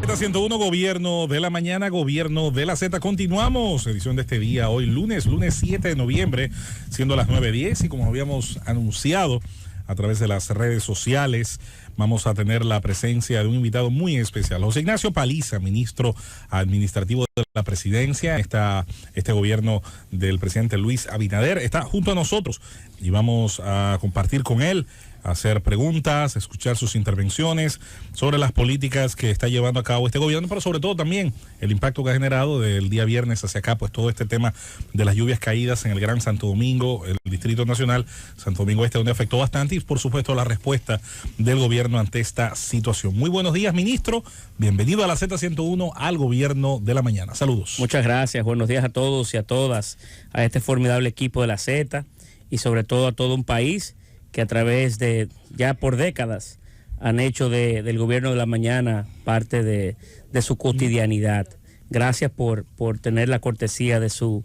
Z101, Gobierno de la Mañana, Gobierno de la Z. Continuamos, edición de este día, hoy lunes 7 de noviembre, siendo las 9:10, y como habíamos anunciado a través de las redes sociales, vamos a tener la presencia de un invitado muy especial, José Ignacio Paliza, ministro administrativo de la presidencia. Este gobierno del presidente Luis Abinader está junto a nosotros y vamos a compartir con él, hacer preguntas, escuchar sus intervenciones sobre las políticas que está llevando a cabo este gobierno, pero sobre todo también el impacto que ha generado del día viernes hacia acá, pues todo este tema de las lluvias caídas en el Gran Santo Domingo, el Distrito Nacional, Santo Domingo Este, donde afectó bastante, y por supuesto la respuesta del gobierno ante esta situación. Muy buenos días, ministro. Bienvenido a la Z101, al Gobierno de la Mañana. Saludos. Muchas gracias. Buenos días a todos y a todas, a este formidable equipo de la Z y sobre todo a todo un país que a través de ya por décadas han hecho del Gobierno de la Mañana parte de su cotidianidad. Gracias por tener la cortesía de su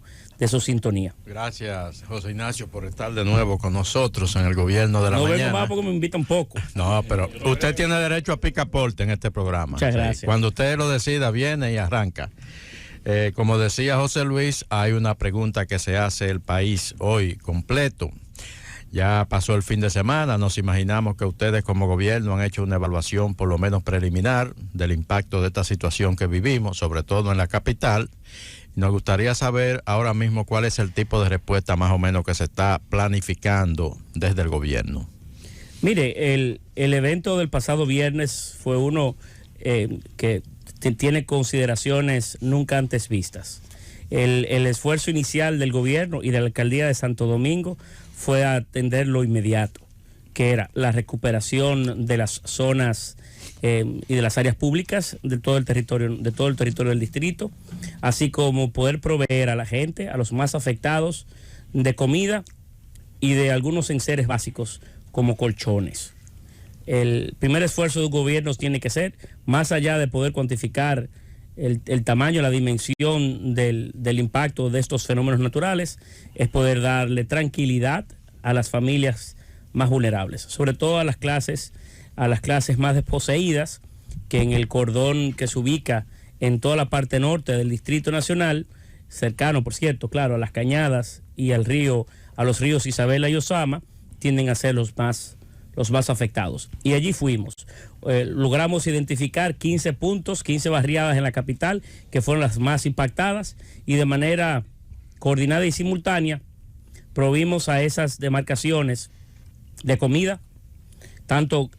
sintonía. Gracias, José Ignacio, por estar de nuevo con nosotros en el Gobierno de la Mañana. No vengo más porque me invitan poco. No, pero usted tiene derecho a picaporte en este programa. Muchas gracias. Cuando usted lo decida, viene y arranca. Como decía José Luis, hay una pregunta que se hace el país hoy completo. Ya pasó el fin de semana, nos imaginamos que ustedes como gobierno han hecho una evaluación por lo menos preliminar del impacto de esta situación que vivimos, sobre todo en la capital. Nos gustaría saber ahora mismo cuál es el tipo de respuesta más o menos que se está planificando desde el gobierno. Mire, el evento del pasado viernes fue uno que tiene consideraciones nunca antes vistas. El esfuerzo inicial del gobierno y de la alcaldía de Santo Domingo fue atender lo inmediato, que era la recuperación de las zonas y de las áreas públicas de todo el territorio del distrito, así como poder proveer a la gente, a los más afectados, de comida y de algunos enseres básicos como colchones. El primer esfuerzo del gobierno tiene que ser, más allá de poder cuantificar el tamaño, la dimensión del impacto de estos fenómenos naturales, es poder darle tranquilidad a las familias más vulnerables, sobre todo a las clases más desposeídas, que en el cordón que se ubica en toda la parte norte del Distrito Nacional, cercano, por cierto, claro, a las cañadas y a los ríos Isabela y Osama, tienden a ser los más afectados. Y allí fuimos. Logramos identificar 15 puntos, 15 barriadas en la capital, que fueron las más impactadas, y de manera coordinada y simultánea provimos a esas demarcaciones de comida, tanto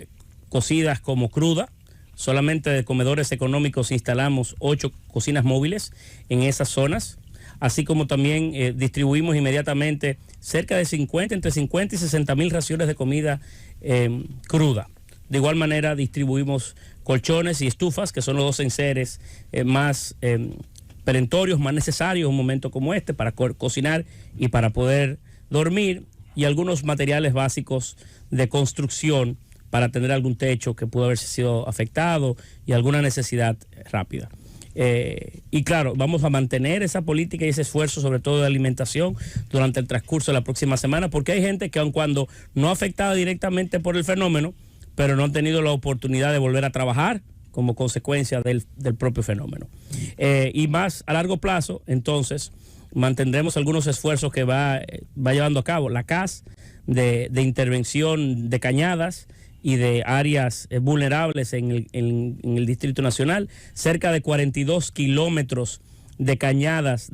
cocidas como cruda. Solamente de comedores económicos instalamos 8 cocinas móviles en esas zonas, así como también distribuimos inmediatamente entre 50 y 60 mil raciones de comida cruda. De igual manera distribuimos colchones y estufas, que son los dos enseres más perentorios, más necesarios en un momento como este para cocinar y para poder dormir, y algunos materiales básicos de construcción para tener algún techo que pudo haber sido afectado y alguna necesidad rápida. Y claro, vamos a mantener esa política y ese esfuerzo, sobre todo de alimentación, durante el transcurso de la próxima semana, porque hay gente que aun cuando no afectada directamente por el fenómeno, pero no han tenido la oportunidad de volver a trabajar como consecuencia del propio fenómeno. Y más a largo plazo, entonces, mantendremos algunos esfuerzos que va llevando a cabo la CAS de intervención de cañadas y de áreas vulnerables en el Distrito Nacional. Cerca de 42 kilómetros de cañadas,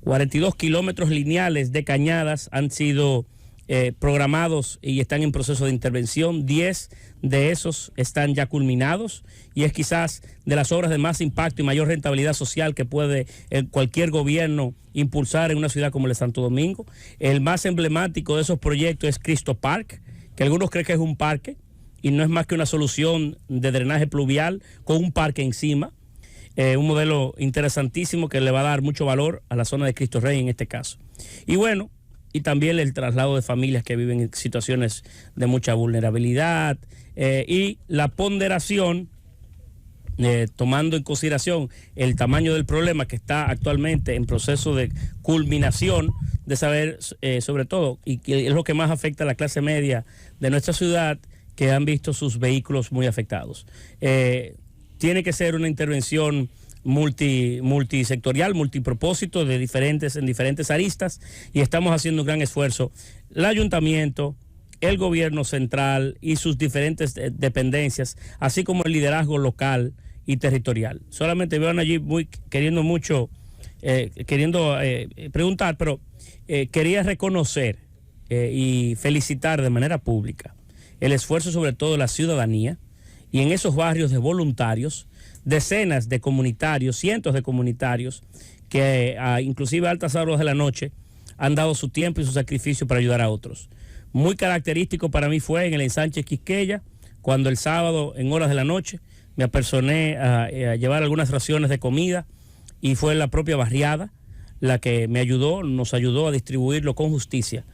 42 kilómetros lineales de cañadas han sido programados y están en proceso de intervención. 10 de esos están ya culminados, y es quizás de las obras de más impacto y mayor rentabilidad social que puede cualquier gobierno impulsar en una ciudad como el de Santo Domingo. El más emblemático de esos proyectos es Cristo Park, que algunos creen que es un parque y no es más que una solución de drenaje pluvial con un parque encima. Un modelo interesantísimo que le va a dar mucho valor a la zona de Cristo Rey en este caso. Y bueno, y también el traslado de familias que viven en situaciones de mucha vulnerabilidad, y la ponderación, tomando en consideración el tamaño del problema que está actualmente en proceso de culminación, de saber sobre todo, y que es lo que más afecta a la clase media de nuestra ciudad, que han visto sus vehículos muy afectados. Tiene que ser una intervención multisectorial, multipropósito, en diferentes aristas, y estamos haciendo un gran esfuerzo. El ayuntamiento, el gobierno central y sus diferentes dependencias, así como el liderazgo local y territorial. Solamente veo allí queriendo preguntar, pero quería reconocer y felicitar de manera pública el esfuerzo sobre todo de la ciudadanía, y en esos barrios de voluntarios, decenas de comunitarios, cientos de comunitarios, que inclusive a altas horas de la noche han dado su tiempo y su sacrificio para ayudar a otros. Muy característico para mí fue en el ensanche Quisqueya, cuando el sábado en horas de la noche me apersoné a llevar algunas raciones de comida, y fue la propia barriada la que nos ayudó a distribuirlo con justicia,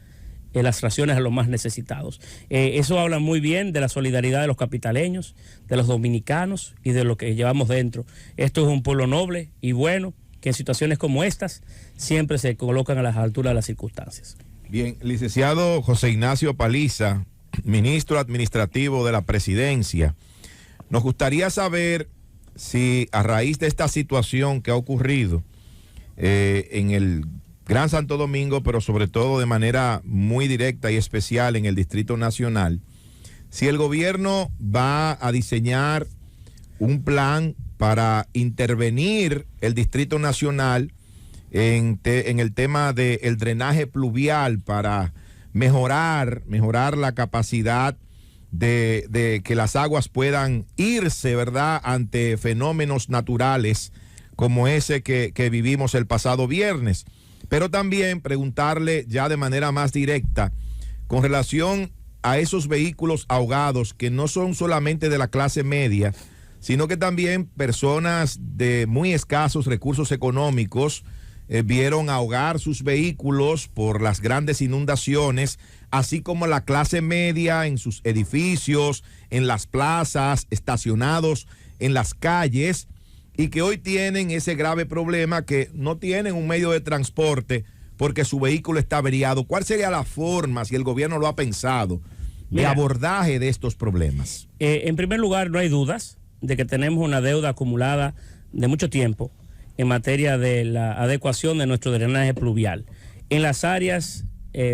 las raciones a los más necesitados. Eso habla muy bien de la solidaridad de los capitaleños, de los dominicanos y de lo que llevamos dentro. Esto es un pueblo noble y bueno, que en situaciones como estas siempre se colocan a las alturas de las circunstancias. Bien, licenciado José Ignacio Paliza, ministro administrativo de la Presidencia, nos gustaría saber si a raíz de esta situación que ha ocurrido en el Gran Santo Domingo, pero sobre todo de manera muy directa y especial en el Distrito Nacional, si el gobierno va a diseñar un plan para intervenir el Distrito Nacional en el tema del drenaje pluvial, para mejorar la capacidad de que las aguas puedan irse, ¿verdad?, ante fenómenos naturales como ese que vivimos el pasado viernes. Pero también preguntarle ya de manera más directa con relación a esos vehículos ahogados que no son solamente de la clase media, sino que también personas de muy escasos recursos económicos vieron ahogar sus vehículos por las grandes inundaciones, así como la clase media en sus edificios, en las plazas, estacionados en las calles, y que hoy tienen ese grave problema que no tienen un medio de transporte porque su vehículo está averiado. ¿Cuál sería la forma, si el gobierno lo ha pensado, de abordaje de estos problemas? En primer lugar, no hay dudas de que tenemos una deuda acumulada de mucho tiempo en materia de la adecuación de nuestro drenaje pluvial, en las áreas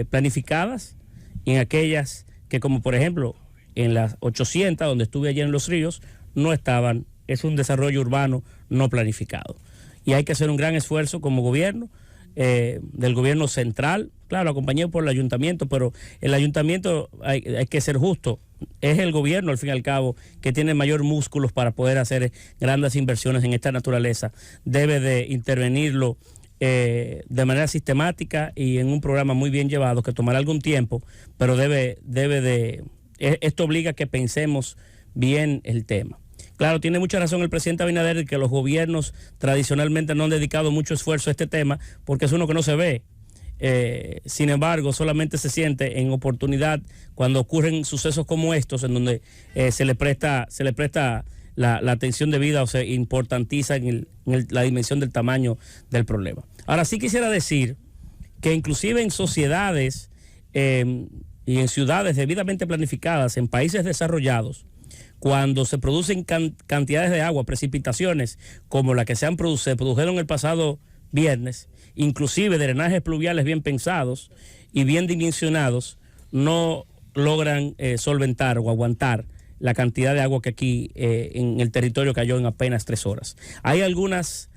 planificadas y en aquellas que, como por ejemplo en las 800, donde estuve ayer en Los Ríos, no estaban. Es un desarrollo urbano no planificado. Y hay que hacer un gran esfuerzo como gobierno, del gobierno central, claro, acompañado por el ayuntamiento, pero el ayuntamiento, hay que ser justo, es el gobierno al fin y al cabo que tiene mayor músculos para poder hacer grandes inversiones en esta naturaleza. Debe de intervenirlo de manera sistemática y en un programa muy bien llevado que tomará algún tiempo, pero esto obliga a que pensemos bien el tema. Claro, tiene mucha razón el presidente Abinader de que los gobiernos tradicionalmente no han dedicado mucho esfuerzo a este tema porque es uno que no se ve. Sin embargo, solamente se siente en oportunidad cuando ocurren sucesos como estos, en donde se le presta la atención debida, o se importantiza la dimensión del tamaño del problema. Ahora sí quisiera decir que inclusive en sociedades y en ciudades debidamente planificadas, en países desarrollados, cuando se producen cantidades de agua, precipitaciones como la que se produjeron el pasado viernes, inclusive drenajes pluviales bien pensados y bien dimensionados, no logran solventar o aguantar la cantidad de agua que aquí en el territorio cayó en apenas 3 horas. Hay algunas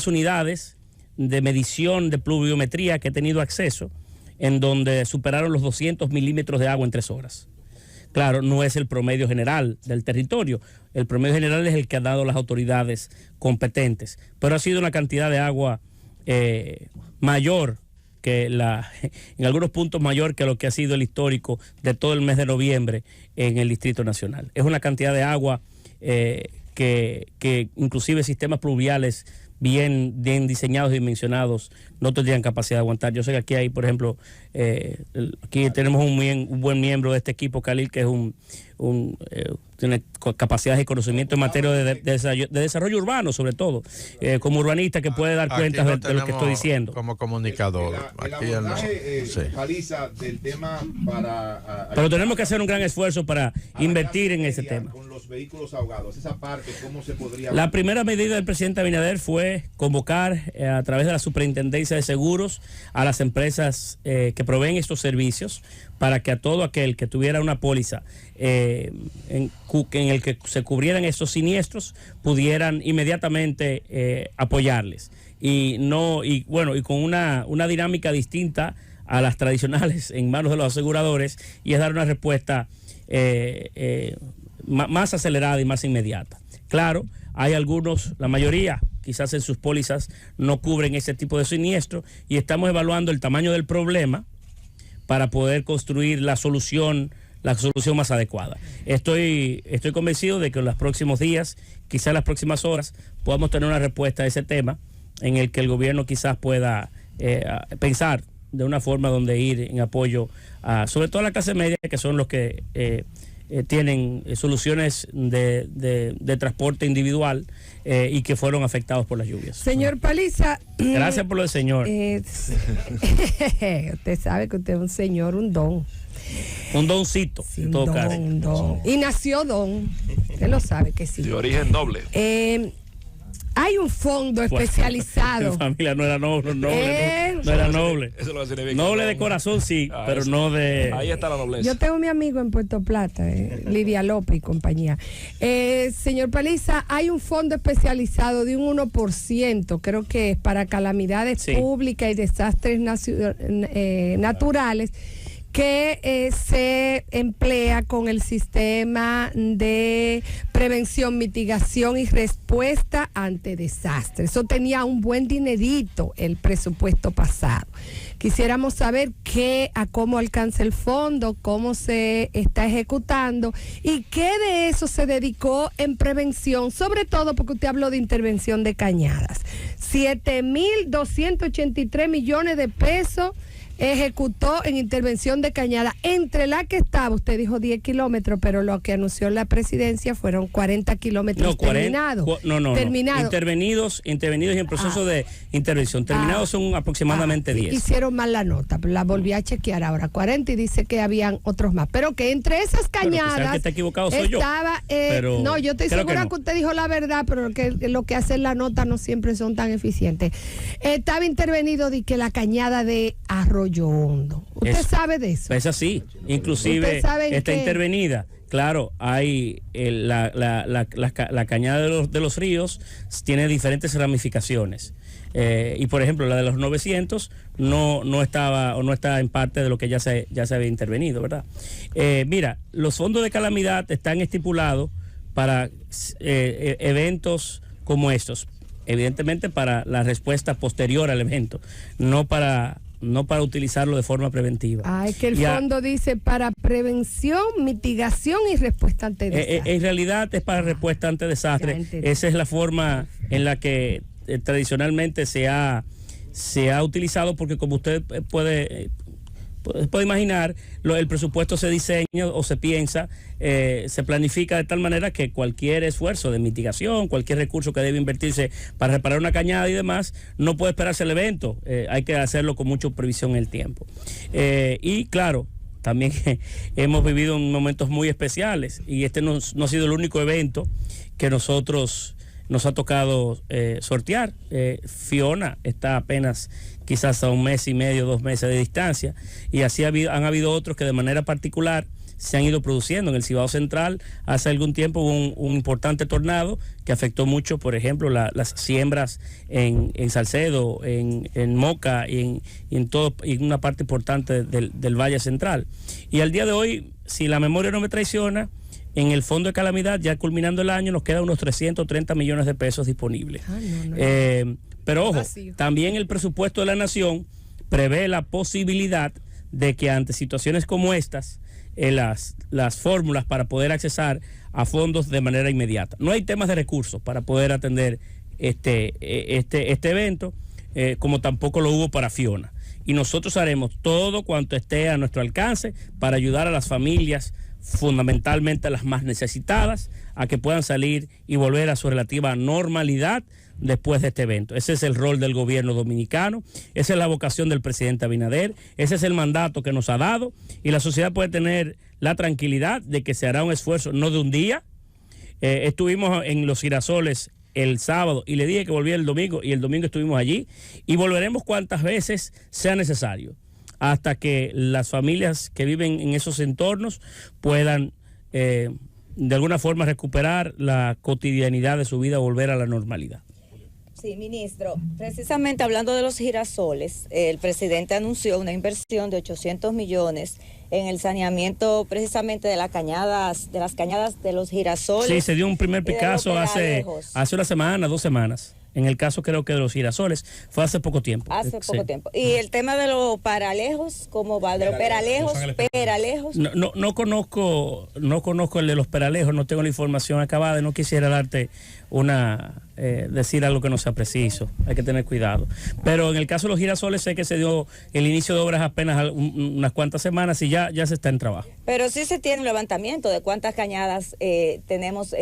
unidades de medición de pluviometría que he tenido acceso, en donde superaron los 200 milímetros de agua en 3 horas. Claro, no es el promedio general del territorio. El promedio general es el que han dado las autoridades competentes. Pero ha sido una cantidad de agua mayor que en algunos puntos mayor que lo que ha sido el histórico de todo el mes de noviembre en el Distrito Nacional. Es una cantidad de agua que inclusive sistemas pluviales bien diseñados y dimensionados no tendrían capacidad de aguantar. Yo sé que aquí hay, por ejemplo, aquí tenemos un buen miembro de este equipo, Khalil, que es tiene capacidades y conocimiento en materia de desarrollo urbano, sobre todo, como urbanista que puede dar cuenta de lo que estoy diciendo. Como comunicador. Paliza, del tema pero tenemos que hacer un gran esfuerzo para invertir en ese tema. Con los vehículos ahogados, esa parte, ¿cómo se podría...? La primera medida del presidente Abinader fue convocar a través de la Superintendencia de Seguros a las empresas que proveen estos servicios para que a todo aquel que tuviera una póliza en el que se cubrieran estos siniestros pudieran inmediatamente apoyarles y con una dinámica distinta a las tradicionales en manos de los aseguradores, y es dar una respuesta más acelerada y más inmediata. Claro, hay algunos, la mayoría quizás en sus pólizas no cubren ese tipo de siniestro, y estamos evaluando el tamaño del problema para poder construir la solución más adecuada. Estoy convencido de que en los próximos días, quizás en las próximas horas, podamos tener una respuesta a ese tema en el que el gobierno quizás pueda pensar de una forma donde ir en apoyo sobre todo a la clase media, que son los que tienen soluciones de transporte individual y que fueron afectados por las lluvias. Señor Paliza. Gracias por lo del señor. Usted sabe que usted es un señor, un don. Un doncito, Sí, en todo caso. Un don. Y nació don. Usted lo sabe que sí. De origen doble. Hay un fondo especializado. Mi familia no era noble, no era noble. Eso lo va a decir bien. Noble de corazón sí, pero eso. No de... Ahí está la nobleza. Yo tengo mi amigo en Puerto Plata, Lidia López y compañía. Señor Paliza, hay un fondo especializado de un 1%, creo que es para calamidades públicas y desastres naturales, que se emplea con el sistema de prevención, mitigación y respuesta ante desastres. Eso tenía un buen dinerito el presupuesto pasado. Quisiéramos saber a cómo alcanza el fondo, cómo se está ejecutando y qué de eso se dedicó en prevención, sobre todo porque usted habló de intervención de cañadas. 7.283 millones de pesos ejecutó en intervención de cañada, entre la que estaba, usted dijo 10 kilómetros, pero lo que anunció la presidencia fueron 40 kilómetros terminados. Intervenidos y en proceso de intervención. Terminados son aproximadamente 10. Hicieron mal la nota, la volví a chequear ahora, 40, y dice que habían otros más. Pero que entre esas cañadas... que está equivocado soy estaba, yo. No, yo estoy segura que usted dijo la verdad, pero lo que hace la nota no siempre son tan eficientes. Estaba intervenido de que la cañada de Arroyo Hondo. ¿Usted sabe de eso? Es así, inclusive está intervenida. Claro, hay la cañada de los ríos tiene diferentes ramificaciones. Y por ejemplo, la de los 900 no estaba o no está en parte de lo que ya se había intervenido, ¿verdad? Mira, los fondos de calamidad están estipulados para eventos como estos, evidentemente para la respuesta posterior al evento, no para utilizarlo de forma preventiva. Es que el fondo dice para prevención, mitigación y respuesta ante desastre. En realidad es para respuesta ante desastre. Esa es la forma en la que tradicionalmente se ha utilizado, porque como usted puede imaginar, el presupuesto se diseña o se piensa, se planifica de tal manera que cualquier esfuerzo de mitigación, cualquier recurso que debe invertirse para reparar una cañada y demás, no puede esperarse el evento, hay que hacerlo con mucha previsión en el tiempo. Y claro, también hemos vivido momentos muy especiales, y este no ha sido el único evento que nos ha tocado sortear. Fiona está apenas quizás a 1 mes y medio, 2 meses de distancia, y así han habido otros que de manera particular se han ido produciendo. En el Cibao Central hace algún tiempo hubo un importante tornado que afectó mucho, por ejemplo, las siembras en Salcedo, en Moca y en una parte importante del Valle Central. Y al día de hoy, si la memoria no me traiciona, en el fondo de calamidad, ya culminando el año, nos quedan unos 330 millones de pesos disponibles. Pero ojo, también el presupuesto de la Nación prevé la posibilidad de que ante situaciones como estas, las fórmulas para poder accesar a fondos de manera inmediata. No hay temas de recursos para poder atender este evento, como tampoco lo hubo para Fiona. Y nosotros haremos todo cuanto esté a nuestro alcance para ayudar a las familias fundamentalmente a las más necesitadas, a que puedan salir y volver a su relativa normalidad después de este evento. Ese es el rol del gobierno dominicano, esa es la vocación del presidente Abinader, ese es el mandato que nos ha dado, y la sociedad puede tener la tranquilidad de que se hará un esfuerzo, no de un día. Estuvimos en Los Girasoles el sábado y le dije que volvía el domingo, y el domingo estuvimos allí, y volveremos cuantas veces sea necesario, hasta que las familias que viven en esos entornos puedan de alguna forma recuperar la cotidianidad de su vida, volver a la normalidad. Sí, ministro, precisamente hablando de los girasoles, el presidente anunció una inversión de 800 millones en el saneamiento precisamente de las cañadas de los girasoles. Sí, se dio un primer Picasso hace una semana, 2 semanas. En el caso creo que de los girasoles fue hace poco tiempo. Hace poco tiempo. Y el tema de los paralejos, ¿cómo va? De los peralejos. No conozco el de los peralejos, no tengo la información acabada, no quisiera darte decir algo que no sea preciso, hay que tener cuidado. Pero en el caso de los girasoles sé que se dio el inicio de obras apenas unas cuantas semanas y ya se está en trabajo. Pero sí se tiene un levantamiento de cuántas cañadas tenemos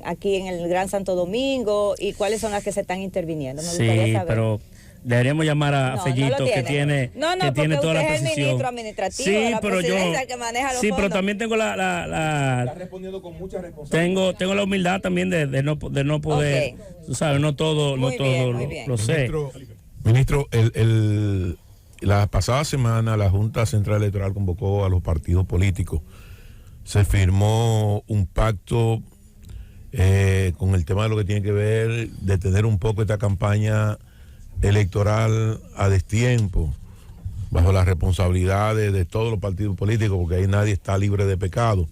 aquí en el Gran Santo Domingo y cuáles son las que se están interviniendo. Sí, pero deberíamos llamar a Fellito, que tiene toda la precisión. Es el ministro administrativo de la presidencia que maneja los fondos. Pero también tengo Está respondiendo con mucha responsabilidad. Tengo la humildad también de no poder, tú sabes, no todo lo sé. Ministro, la pasada semana la Junta Central Electoral convocó a los partidos políticos. Se firmó un pacto con el tema de lo que tiene que ver de tener un poco esta campaña electoral a destiempo, bajo las responsabilidades de todos los partidos políticos, porque ahí nadie está libre de pecado.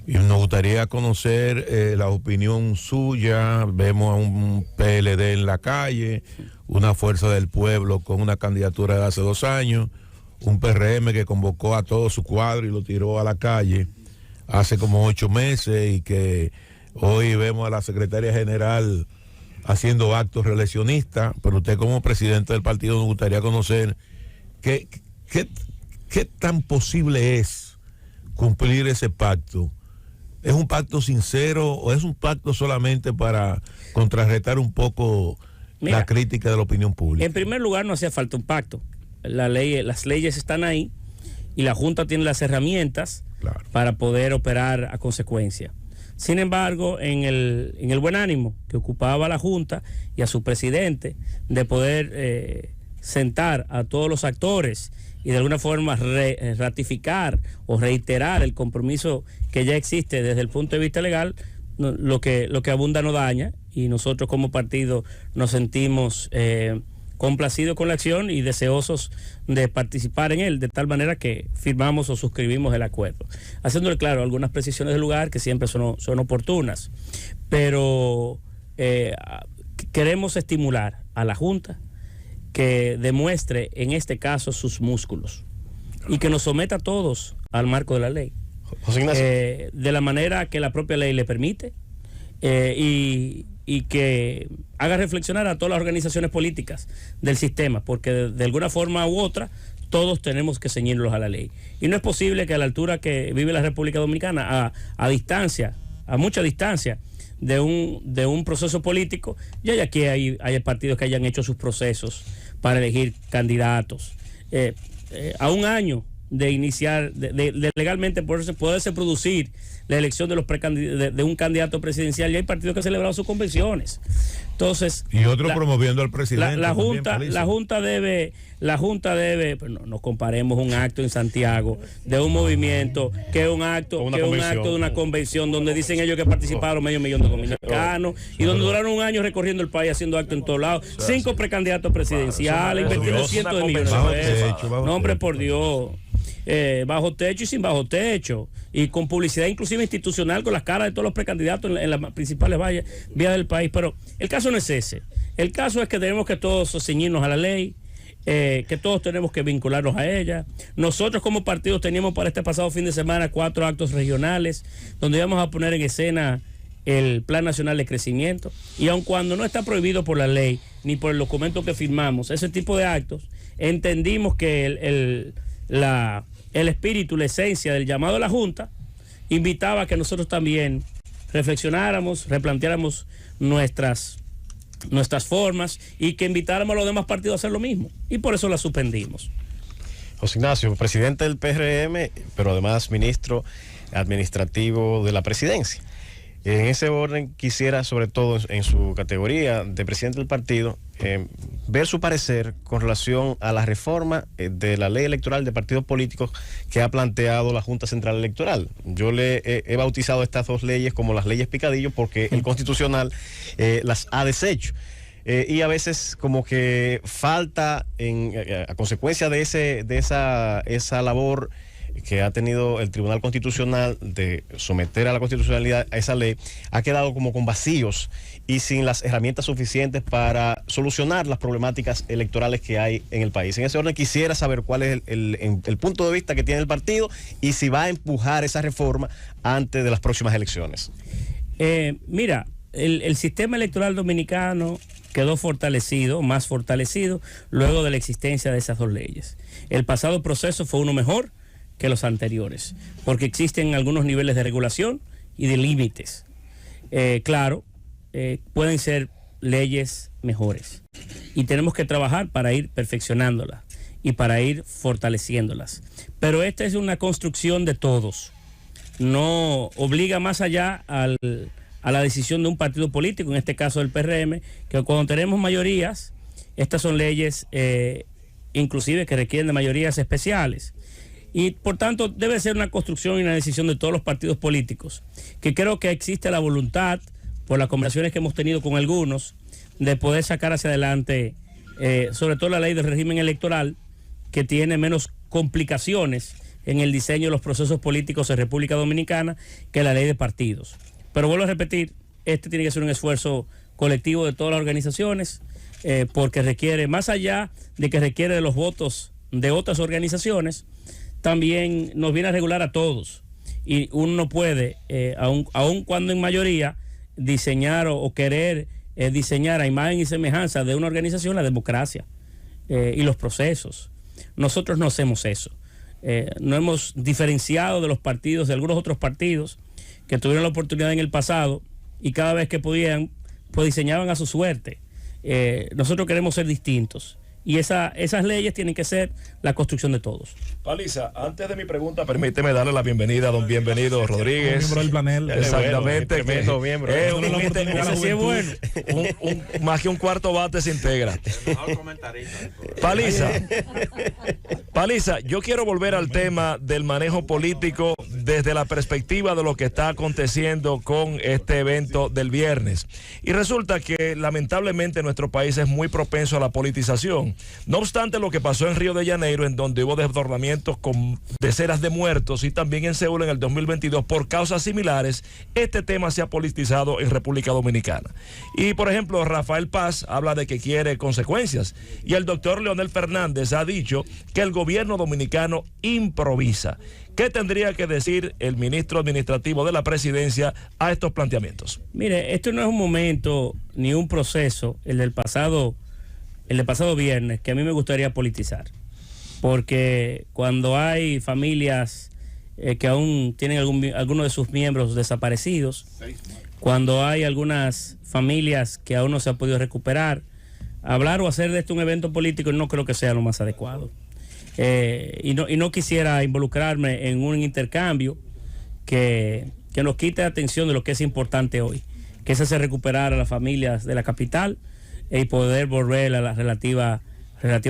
Y nos gustaría conocer la opinión suya. Vemos a un PLD en la calle, una Fuerza del Pueblo con una candidatura de hace 2 años, un PRM que convocó a todo su cuadro y lo tiró a la calle hace como 8 meses, y que hoy vemos a la secretaria general haciendo actos reeleccionistas. Pero usted, como presidente del partido, nos gustaría conocer qué tan posible es cumplir ese pacto. ¿Es un pacto sincero o es un pacto solamente para contrarrestar un poco la crítica de la opinión pública? En primer lugar, no hacía falta un pacto. Las leyes están ahí y la Junta tiene las herramientas para poder operar a consecuencia. Sin embargo, en el buen ánimo que ocupaba la Junta y a su presidente de poder sentar a todos los actores y de alguna forma ratificar o reiterar el compromiso que ya existe desde el punto de vista legal, lo que abunda no daña, y nosotros como partido nos sentimos complacidos con la acción y deseosos de participar en él, de tal manera que firmamos o suscribimos el acuerdo, haciéndole claro algunas precisiones del lugar que siempre son oportunas, pero queremos estimular a la Junta que demuestre en este caso sus músculos y que nos someta a todos al marco de la ley, José Ignacio, de la manera que la propia ley le permite, y que haga reflexionar a todas las organizaciones políticas del sistema, porque de alguna forma u otra todos tenemos que ceñirnos a la ley, y no es posible que a la altura que vive la República Dominicana, a mucha distancia de un proceso político, ya aquí hay partidos que hayan hecho sus procesos para elegir candidatos, a 1 año de iniciar, de legalmente poderse producir la elección de un candidato presidencial, y hay partidos que han celebrado sus convenciones. Entonces, y otros promoviendo al presidente. La Junta debe, pues no comparemos un acto en Santiago de un movimiento que es un acto de una convención donde dicen ellos que participaron 500,000 de dominicanos y donde duraron 1 año recorriendo el país haciendo actos en todos lados, 5 precandidatos presidenciales, invirtiendo cientos de millones de pesos. No, hombre, por Dios. Bajo techo y sin bajo techo, y con publicidad inclusive institucional con las caras de todos los precandidatos en las principales vías del país. Pero el caso no es ese. El caso es que tenemos que todos ceñirnos a la ley, que todos tenemos que vincularnos a ella. Nosotros como partidos teníamos para este pasado fin de semana 4 actos regionales donde íbamos a poner en escena el Plan Nacional de Crecimiento, y aun cuando no está prohibido por la ley ni por el documento que firmamos ese tipo de actos, entendimos que el espíritu, la esencia del llamado de la Junta invitaba a que nosotros también reflexionáramos, replanteáramos nuestras formas y que invitáramos a los demás partidos a hacer lo mismo. Y por eso la suspendimos. José Ignacio, presidente del PRM, pero además ministro administrativo de la presidencia. En ese orden quisiera, sobre todo en su categoría de presidente del partido, ver su parecer con relación a la reforma de la ley electoral de partidos políticos que ha planteado la Junta Central Electoral. Yo le he bautizado estas dos leyes como las leyes picadillo porque el Constitucional las ha deshecho. Y a veces como que falta, a consecuencia de esa labor que ha tenido el Tribunal Constitucional de someter a la constitucionalidad a esa ley, ha quedado como con vacíos y sin las herramientas suficientes para solucionar las problemáticas electorales que hay en el país. En ese orden quisiera saber cuál es el punto de vista que tiene el partido y si va a empujar esa reforma antes de las próximas elecciones. Mira, el sistema electoral dominicano quedó más fortalecido luego de la existencia de esas dos leyes. El pasado proceso fue uno mejor que los anteriores, porque existen algunos niveles de regulación y de límites. Pueden ser leyes mejores y tenemos que trabajar para ir perfeccionándolas y para ir fortaleciéndolas. Pero esta es una construcción de todos. No obliga más allá a la decisión de un partido político, en este caso del PRM, que cuando tenemos mayorías, estas son leyes inclusive que requieren de mayorías especiales. Y por tanto debe ser una construcción y una decisión de todos los partidos políticos, que creo que existe la voluntad, por las conversaciones que hemos tenido con algunos, de poder sacar hacia adelante, sobre todo la ley del régimen electoral, que tiene menos complicaciones en el diseño de los procesos políticos en República Dominicana que la ley de partidos. Pero vuelvo a repetir, este tiene que ser un esfuerzo colectivo de todas las organizaciones, porque requiere, más allá de que requiere de los votos de otras organizaciones, también nos viene a regular a todos. Y uno no puede, aun cuando en mayoría, diseñar o querer diseñar a imagen y semejanza de una organización la democracia y los procesos. Nosotros no hacemos eso. No hemos diferenciado de los partidos, de algunos otros partidos que tuvieron la oportunidad en el pasado y cada vez que podían, pues diseñaban a su suerte. Nosotros queremos ser distintos. Y esas leyes tienen que ser la construcción de todos. Paliza, antes de mi pregunta, permíteme darle la bienvenida a don Bienvenido Rodríguez. Miembro del panel. Exactamente. Tremendo miembro. Bueno. Más que un cuarto bate se integra. Paliza, yo quiero volver al tema del manejo político desde la perspectiva de lo que está aconteciendo con este evento del viernes. Y resulta que lamentablemente nuestro país es muy propenso a la politización. No obstante lo que pasó en Río de Janeiro, en donde hubo desbordamientos con decenas de muertos, y también en Seúl en el 2022 por causas similares, este tema se ha politizado en República Dominicana. Y por ejemplo, Rafael Paz habla de que quiere consecuencias, y el doctor Leonel Fernández ha dicho que el gobierno dominicano improvisa. ¿Qué tendría que decir el ministro administrativo de la presidencia a estos planteamientos? Mire, esto no es un momento ni un proceso, el del pasado viernes, que a mí me gustaría politizar, porque cuando hay familias que aún tienen algunos de sus miembros desaparecidos, cuando hay algunas familias que aún no se han podido recuperar, hablar o hacer de esto un evento político no creo que sea lo más adecuado. Y no quisiera involucrarme en un intercambio que nos quite atención de lo que es importante hoy, que es hacer recuperar a las familias de la capital y poder volver a la relativa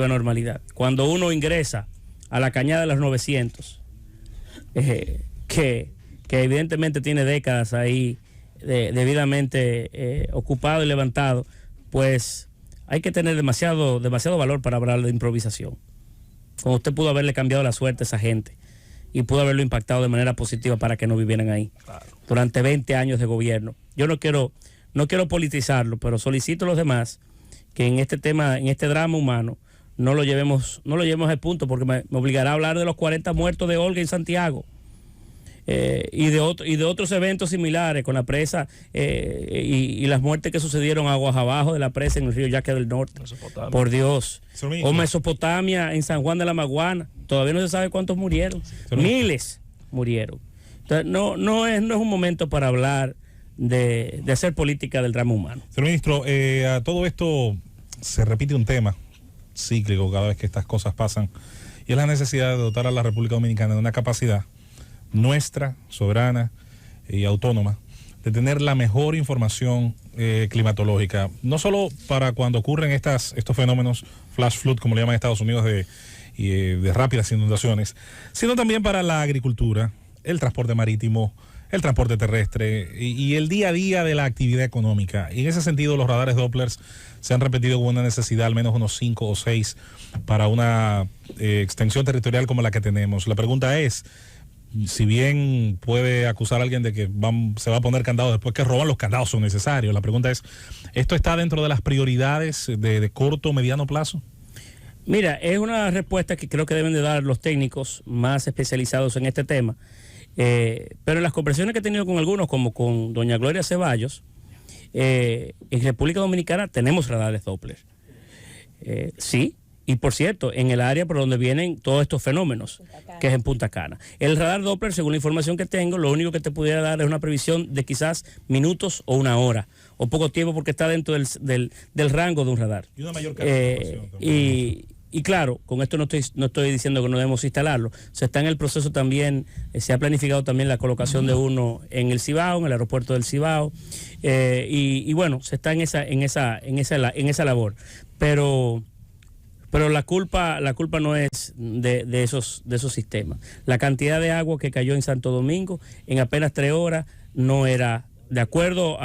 normalidad. Cuando uno ingresa a la Cañada de los 900, que evidentemente tiene décadas ahí debidamente ocupado y levantado, pues hay que tener demasiado valor para hablar de improvisación. Cuando usted pudo haberle cambiado la suerte a esa gente y pudo haberlo impactado de manera positiva para que no vivieran ahí durante 20 años de gobierno. Yo no quiero politizarlo, pero solicito a los demás que en este tema, en este drama humano, no lo llevemos al punto, porque me obligará a hablar de los 40 muertos de Olga en Santiago, y de otros eventos similares con la presa y las muertes que sucedieron aguas abajo de la presa en el río Yaque del Norte. Por Dios. O Mesopotamia en San Juan de la Maguana. Todavía no se sabe cuántos murieron. Miles murieron. Entonces, no es un momento para hablar de hacer política del drama humano. Señor ministro, a todo esto se repite un tema cíclico cada vez que estas cosas pasan, y es la necesidad de dotar a la República Dominicana de una capacidad nuestra, soberana y autónoma, de tener la mejor información climatológica, no solo para cuando ocurren estos fenómenos flash flood, como le llaman en Estados Unidos, de rápidas inundaciones, sino también para la agricultura, el transporte marítimo, el transporte terrestre y el día a día de la actividad económica. Y en ese sentido, los radares Dopplers se han repetido con una necesidad, al menos unos 5 o 6, para una extensión territorial como la que tenemos. La pregunta es, si bien puede acusar a alguien de que se va a poner candados después que roban, los candados son necesarios. La pregunta es, ¿esto está dentro de las prioridades de corto o mediano plazo? Mira, es una respuesta que creo que deben de dar los técnicos más especializados en este tema. Pero en las conversaciones que he tenido con algunos, como con doña Gloria Ceballos, en República Dominicana tenemos radares Doppler. Sí, y por cierto, en el área por donde vienen todos estos fenómenos, que es en Punta Cana. El radar Doppler, según la información que tengo, lo único que te pudiera dar es una previsión de quizás minutos o una hora, o poco tiempo, porque está dentro del rango de un radar. Y una mayor cantidad. Y claro, con esto no estoy diciendo que no debemos instalarlo. Se está en el proceso también, se ha planificado también la colocación de uno en el Cibao, en el aeropuerto del Cibao, y bueno, se está en esa labor. Pero la culpa no es de esos sistemas. La cantidad de agua que cayó en Santo Domingo en apenas 3 horas no era, de acuerdo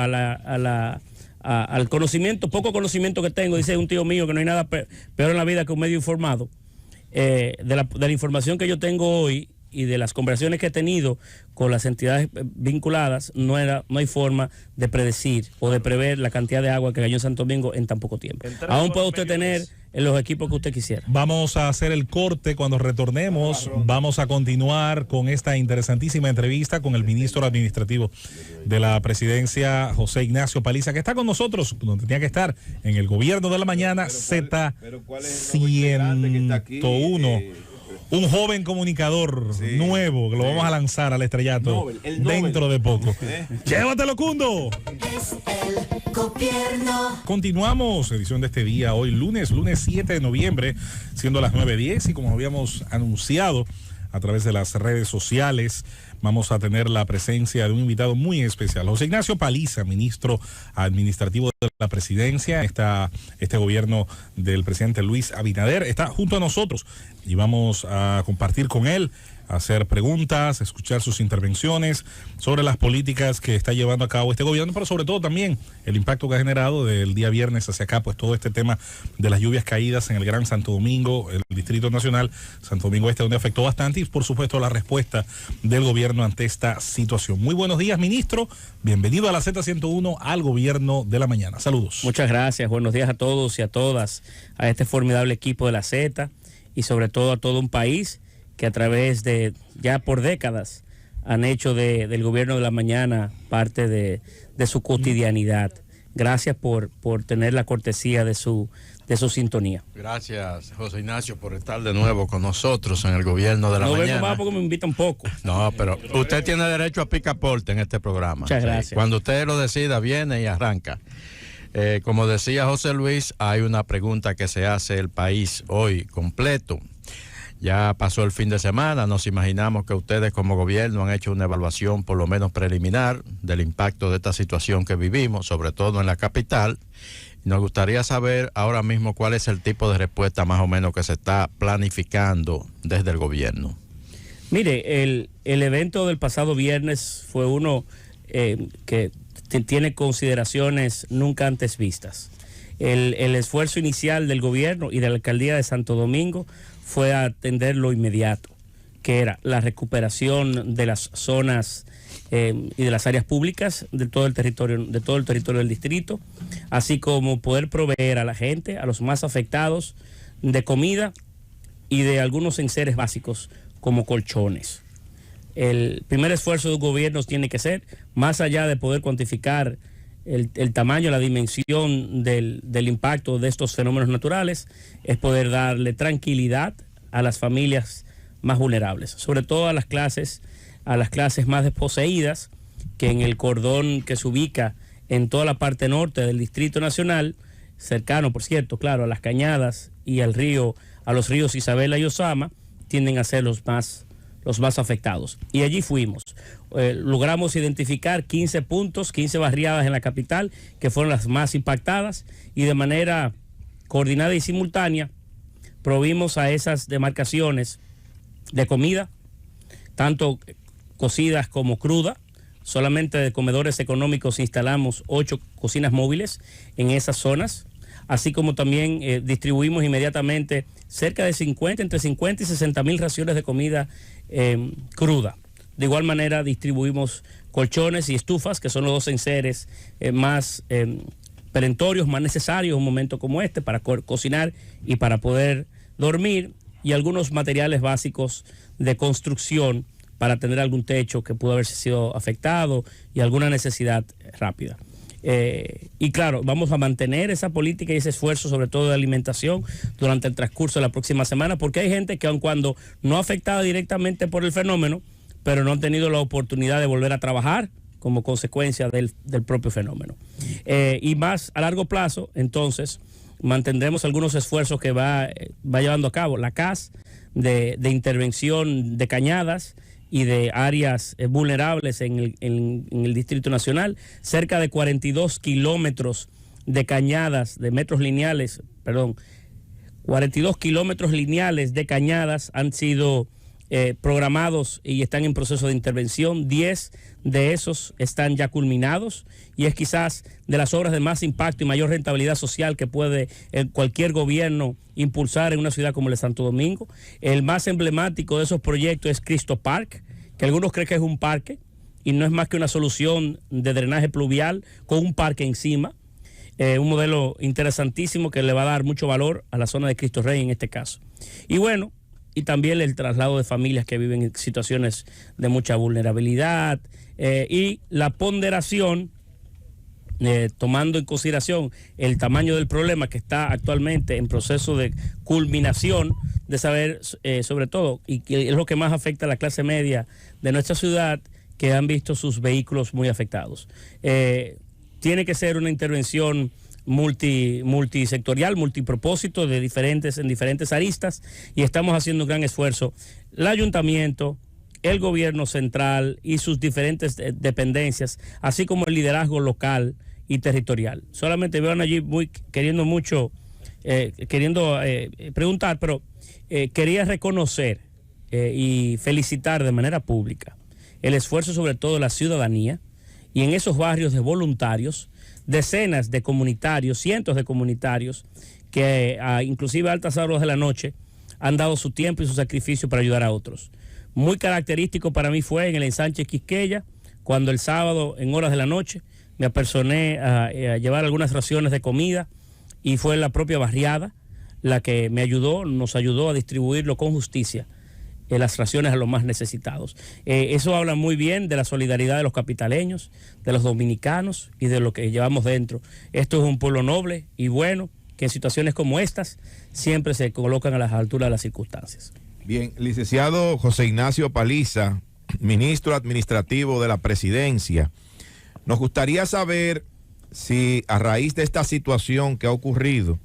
al conocimiento, poco conocimiento que tengo, dice un tío mío que no hay nada peor en la vida que un medio informado, de la información que yo tengo hoy y de las conversaciones que he tenido con las entidades vinculadas, no hay forma de predecir o de prever la cantidad de agua que cayó en Santo Domingo en tan poco tiempo. Aún puede usted tener en los equipos que usted quisiera. Vamos a hacer el corte. Cuando retornemos, vamos a continuar con esta interesantísima entrevista con el ministro administrativo de la presidencia, José Ignacio Paliza, que está con nosotros, donde tenía que estar, en el gobierno de la mañana, Z101. Un joven comunicador nuevo, que lo vamos a lanzar al estrellato dentro de poco. ¡Llévatelo, Cundo! Es el gobierno. Continuamos, edición de este día, hoy lunes 7 de noviembre, siendo las 9:10, y como habíamos anunciado a través de las redes sociales, vamos a tener la presencia de un invitado muy especial, José Ignacio Paliza, ministro administrativo de la presidencia. Este gobierno del presidente Luis Abinader está junto a nosotros y vamos a compartir con él, hacer preguntas, escuchar sus intervenciones sobre las políticas que está llevando a cabo este gobierno, pero sobre todo también el impacto que ha generado del día viernes hacia acá, pues todo este tema de las lluvias caídas en el Gran Santo Domingo, el Distrito Nacional, Santo Domingo Este, donde afectó bastante, y por supuesto la respuesta del gobierno ante esta situación. Muy buenos días, ministro. Bienvenido a la Z101, al gobierno de la mañana. Saludos. Muchas gracias. Buenos días a todos y a todas, a este formidable equipo de la Z, y sobre todo a todo un país que a través de, ya por décadas, han hecho del gobierno de la mañana parte de su cotidianidad. Gracias por tener la cortesía de su sintonía. Gracias, José Ignacio, por estar de nuevo con nosotros en el gobierno de la mañana. No vengo más porque me invitan poco. No, pero usted tiene derecho a picaporte en este programa. Muchas gracias. Cuando usted lo decida, viene y arranca. Como decía José Luis, hay una pregunta que se hace el país hoy completo. Ya pasó el fin de semana, nos imaginamos que ustedes como gobierno han hecho una evaluación por lo menos preliminar del impacto de esta situación que vivimos, sobre todo en la capital. Nos gustaría saber ahora mismo cuál es el tipo de respuesta más o menos que se está planificando desde el gobierno. Mire, el evento del pasado viernes fue uno que tiene consideraciones nunca antes vistas. El esfuerzo inicial del gobierno y de la alcaldía de Santo Domingo fue a atender lo inmediato, que era la recuperación de las zonas y de las áreas públicas de todo el territorio del distrito, así como poder proveer a la gente, a los más afectados, de comida y de algunos enseres básicos como colchones. El primer esfuerzo del gobierno tiene que ser, más allá de poder cuantificar el tamaño, la dimensión del impacto de estos fenómenos naturales, es poder darle tranquilidad a las familias más vulnerables, sobre todo a las clases a las clases más desposeídas, que en el cordón que se ubica en toda la parte norte del Distrito Nacional, cercano, por cierto, claro, a las cañadas y a los ríos Isabela y Osama, tienden a ser los más afectados. Y allí fuimos. Logramos identificar 15 puntos, 15 barriadas en la capital, que fueron las más impactadas, y de manera coordinada y simultánea provimos a esas demarcaciones de comida, tanto cocidas como cruda. Solamente de comedores económicos instalamos 8 cocinas móviles en esas zonas, así como también distribuimos inmediatamente cerca de entre 50 y 60 mil raciones de comida cruda. De igual manera distribuimos colchones y estufas, que son los dos enseres más perentorios, más necesarios en un momento como este para cocinar y para poder dormir, y algunos materiales básicos de construcción para tener algún techo que pudo haber sido afectado y alguna necesidad rápida. Y claro, vamos a mantener esa política y ese esfuerzo, sobre todo de alimentación, durante el transcurso de la próxima semana, porque hay gente que aun cuando no afectada directamente por el fenómeno, pero no han tenido la oportunidad de volver a trabajar como consecuencia del propio fenómeno. Y más a largo plazo, entonces, mantendremos algunos esfuerzos que va llevando a cabo la CAS de intervención de cañadas y de áreas vulnerables en el Distrito Nacional. Cerca de 42 kilómetros de cañadas, 42 kilómetros lineales de cañadas han sido programados y están en proceso de intervención. 10 de esos están ya culminados, y es quizás de las obras de más impacto y mayor rentabilidad social que puede cualquier gobierno impulsar en una ciudad como el de Santo Domingo. El más emblemático de esos proyectos es Cristo Park, que algunos creen que es un parque y no es más que una solución de drenaje pluvial con un parque encima. Un modelo interesantísimo que le va a dar mucho valor a la zona de Cristo Rey en este caso. Y bueno, y también el traslado de familias que viven en situaciones de mucha vulnerabilidad, y la ponderación, tomando en consideración el tamaño del problema que está actualmente en proceso de culminación, de saber sobre todo, y que es lo que más afecta a la clase media de nuestra ciudad, que han visto sus vehículos muy afectados. Tiene que ser una intervención multisectorial, multipropósito, en diferentes aristas, y estamos haciendo un gran esfuerzo. El ayuntamiento, el gobierno central y sus diferentes dependencias, así como el liderazgo local y territorial. Solamente veo allí queriendo preguntar, pero quería reconocer y felicitar de manera pública el esfuerzo sobre todo de la ciudadanía, y en esos barrios de voluntarios, decenas de comunitarios, cientos de comunitarios, que inclusive a altas horas de la noche han dado su tiempo y su sacrificio para ayudar a otros. Muy característico para mí fue en el ensanche Quisqueya, cuando el sábado en horas de la noche me apersoné a llevar algunas raciones de comida, y fue la propia barriada la que nos ayudó a distribuirlo con justicia, las raciones a los más necesitados. Eso habla muy bien de la solidaridad de los capitaleños, de los dominicanos y de lo que llevamos dentro. Esto es un pueblo noble y bueno, que en situaciones como estas siempre se colocan a las alturas de las circunstancias. Bien, licenciado José Ignacio Paliza, ministro administrativo de la Presidencia, nos gustaría saber si a raíz de esta situación que ha ocurrido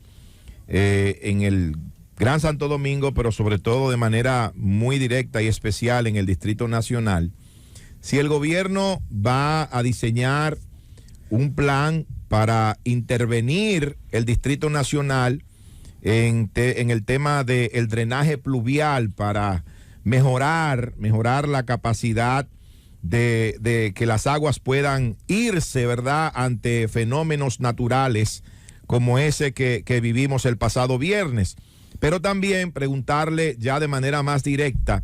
en el Gran Santo Domingo, pero sobre todo de manera muy directa y especial en el Distrito Nacional, si el gobierno va a diseñar un plan para intervenir el Distrito Nacional en el tema del drenaje pluvial, para mejorar la capacidad de que las aguas puedan irse, ¿verdad?, ante fenómenos naturales como ese que vivimos el pasado viernes. Pero también preguntarle ya de manera más directa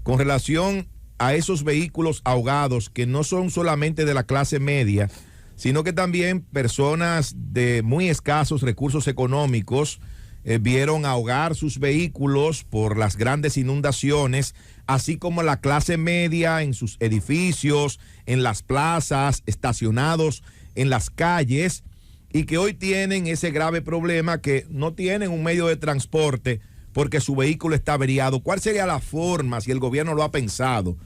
con relación a esos vehículos ahogados que no son solamente de la clase media, sino que también personas de muy escasos recursos económicos vieron ahogar sus vehículos por las grandes inundaciones, así como la clase media en sus edificios, en las plazas, estacionados en las calles, y que hoy tienen ese grave problema que no tienen un medio de transporte porque su vehículo está averiado. ¿Cuál sería la forma, si el gobierno lo ha pensado,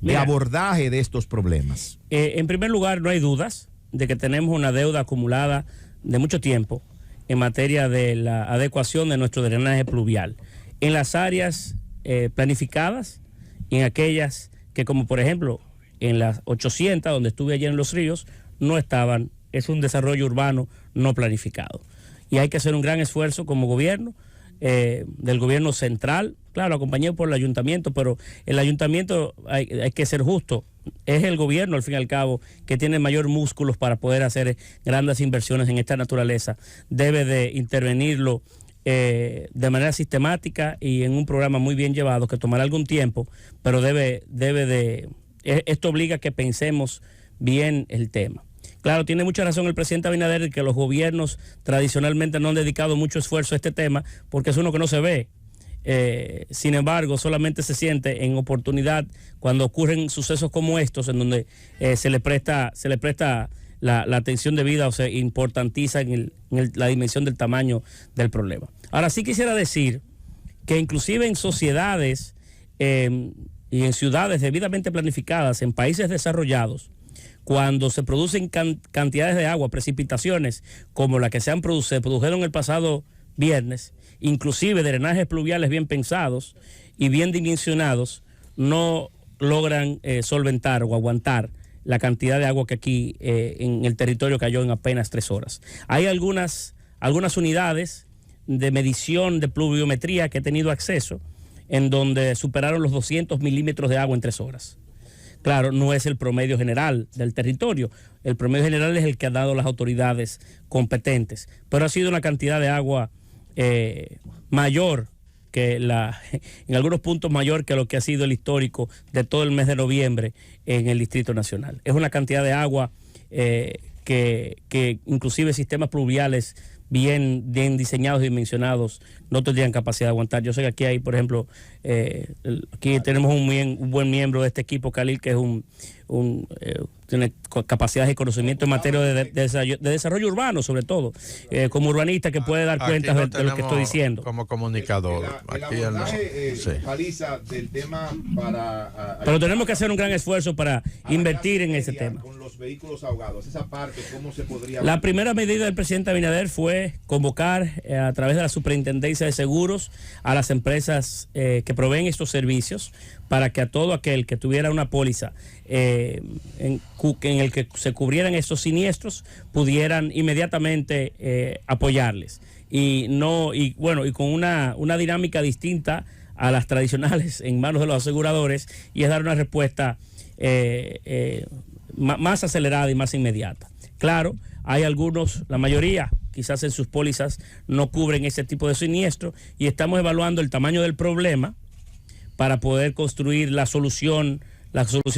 de abordaje de estos problemas? En primer lugar, no hay dudas de que tenemos una deuda acumulada de mucho tiempo en materia de la adecuación de nuestro drenaje pluvial en las áreas planificadas y en aquellas que, como por ejemplo en las 800 donde estuve ayer en Los Ríos, no estaban. Es un desarrollo urbano no planificado y hay que hacer un gran esfuerzo como gobierno, del gobierno central, claro, acompañado por el ayuntamiento, pero el ayuntamiento, hay que ser justo, es el gobierno al fin y al cabo que tiene mayor músculos para poder hacer grandes inversiones en esta naturaleza, debe de intervenirlo de manera sistemática y en un programa muy bien llevado que tomará algún tiempo, pero esto obliga a que pensemos bien el tema. Claro, tiene mucha razón el presidente Abinader de que los gobiernos tradicionalmente no han dedicado mucho esfuerzo a este tema porque es uno que no se ve. Sin embargo, solamente se siente en oportunidad cuando ocurren sucesos como estos, en donde se le presta la atención debida o se importantiza en la dimensión del tamaño del problema. Ahora sí quisiera decir que inclusive en sociedades y en ciudades debidamente planificadas, en países desarrollados, cuando se producen cantidades de agua, precipitaciones como la que se produjeron el pasado viernes, inclusive drenajes pluviales bien pensados y bien dimensionados, no logran solventar o aguantar la cantidad de agua que aquí en el territorio cayó en apenas 3 horas. Hay algunas unidades de medición de pluviometría que he tenido acceso en donde superaron los 200 milímetros de agua en 3 horas. Claro, no es el promedio general del territorio. El promedio general es el que han dado las autoridades competentes. Pero ha sido una cantidad de agua mayor que en algunos puntos mayor que lo que ha sido el histórico de todo el mes de noviembre en el Distrito Nacional. Es una cantidad de agua que inclusive sistemas pluviales bien diseñados y dimensionados no tendrían capacidad de aguantar. Yo sé que aquí hay, por ejemplo, aquí tenemos un buen miembro de este equipo, Khalil, que es tiene capacidades y conocimiento en materia de desarrollo urbano, sobre todo, como urbanista que puede dar cuenta de lo que estoy diciendo. Como comunicador. Del tema pero tenemos que hacer un gran esfuerzo para invertir en ese tema. Con los vehículos ahogados, esa parte, ¿cómo se podría? La primera medida del presidente Abinader fue convocar a través de la Superintendencia de Seguros a las empresas que proveen estos servicios para que a todo aquel que tuviera una póliza en el que se cubrieran estos siniestros pudieran inmediatamente apoyarles y con una dinámica distinta a las tradicionales en manos de los aseguradores, y es dar una respuesta más acelerada y más inmediata. Claro, hay algunos, la mayoría quizás en sus pólizas no cubren ese tipo de siniestro, y estamos evaluando el tamaño del problema para poder construir la solución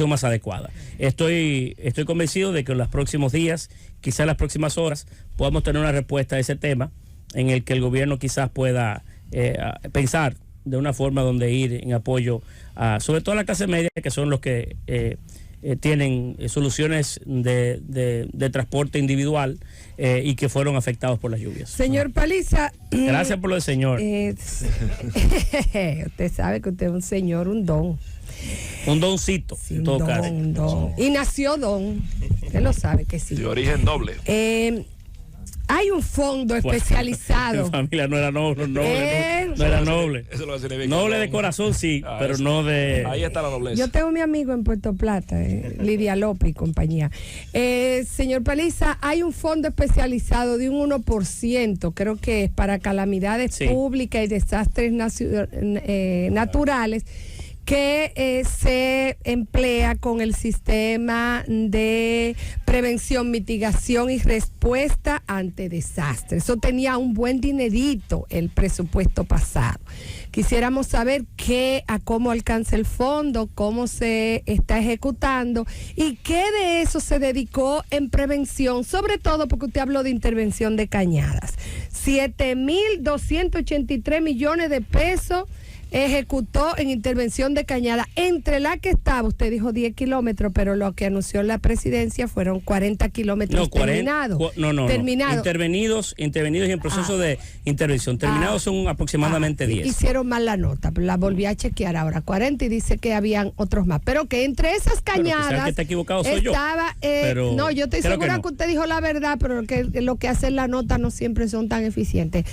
más adecuada. Estoy convencido de que en los próximos días, quizás en las próximas horas, podamos tener una respuesta a ese tema en el que el gobierno quizás pueda pensar de una forma donde ir en apoyo sobre todo a la clase media, que son los que tienen soluciones de transporte individual y que fueron afectados por las lluvias. Señor Paliza. Gracias por lo del señor. Usted sabe que usted es un señor, un don. Un doncito, sí, en todo caso. Don. Y nació don. Usted lo sabe que sí. De origen doble. Hay un fondo especializado. Mi familia no era noble, no era noble. Eso lo hace bien. Noble de corazón, sí, pero eso, no de... Ahí está la nobleza. Yo tengo mi amigo en Puerto Plata, Lidia López y compañía. Señor Paliza, hay un fondo especializado de un 1%, creo que es para calamidades públicas y desastres naturales, que se emplea con el sistema de prevención, mitigación y respuesta ante desastres. Eso tenía un buen dinerito el presupuesto pasado. Quisiéramos saber cómo alcanza el fondo, cómo se está ejecutando y qué de eso se dedicó en prevención, sobre todo porque usted habló de intervención de cañadas. 7.283 millones de pesos ejecutó en intervención de cañada, entre la que estaba, usted dijo 10 kilómetros, pero lo que anunció la presidencia fueron 40 kilómetros terminados. Intervenidos y en proceso de intervención. Terminados son aproximadamente 10. Hicieron mal la nota, pero la volví a chequear ahora, 40, y dice que habían otros más. Pero que entre esas cañadas que está equivocado soy estaba, yo. no, yo estoy segura que usted dijo la verdad, pero lo que hace la nota no siempre son tan eficientes.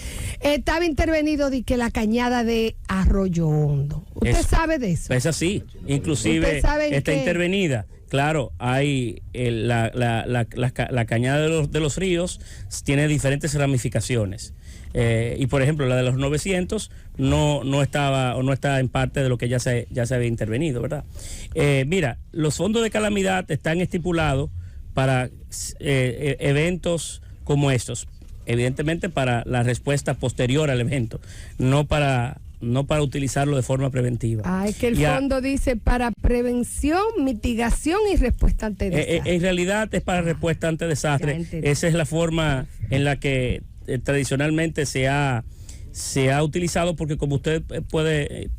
Estaba intervenido de que la cañada de Arroyo Hondo. ¿Usted sabe de eso? Es así, inclusive está intervenida. Claro, hay la cañada de los ríos tiene diferentes ramificaciones. Y por ejemplo, la de los 900 no estaba o no está en parte de lo que ya se había intervenido, ¿verdad? Mira, los fondos de calamidad están estipulados para eventos como estos, evidentemente para la respuesta posterior al evento, no para utilizarlo de forma preventiva. Es que el fondo dice para prevención, mitigación y respuesta ante desastre. En realidad es para respuesta ante desastre. Esa es la forma en la que tradicionalmente se ha utilizado, porque como usted puede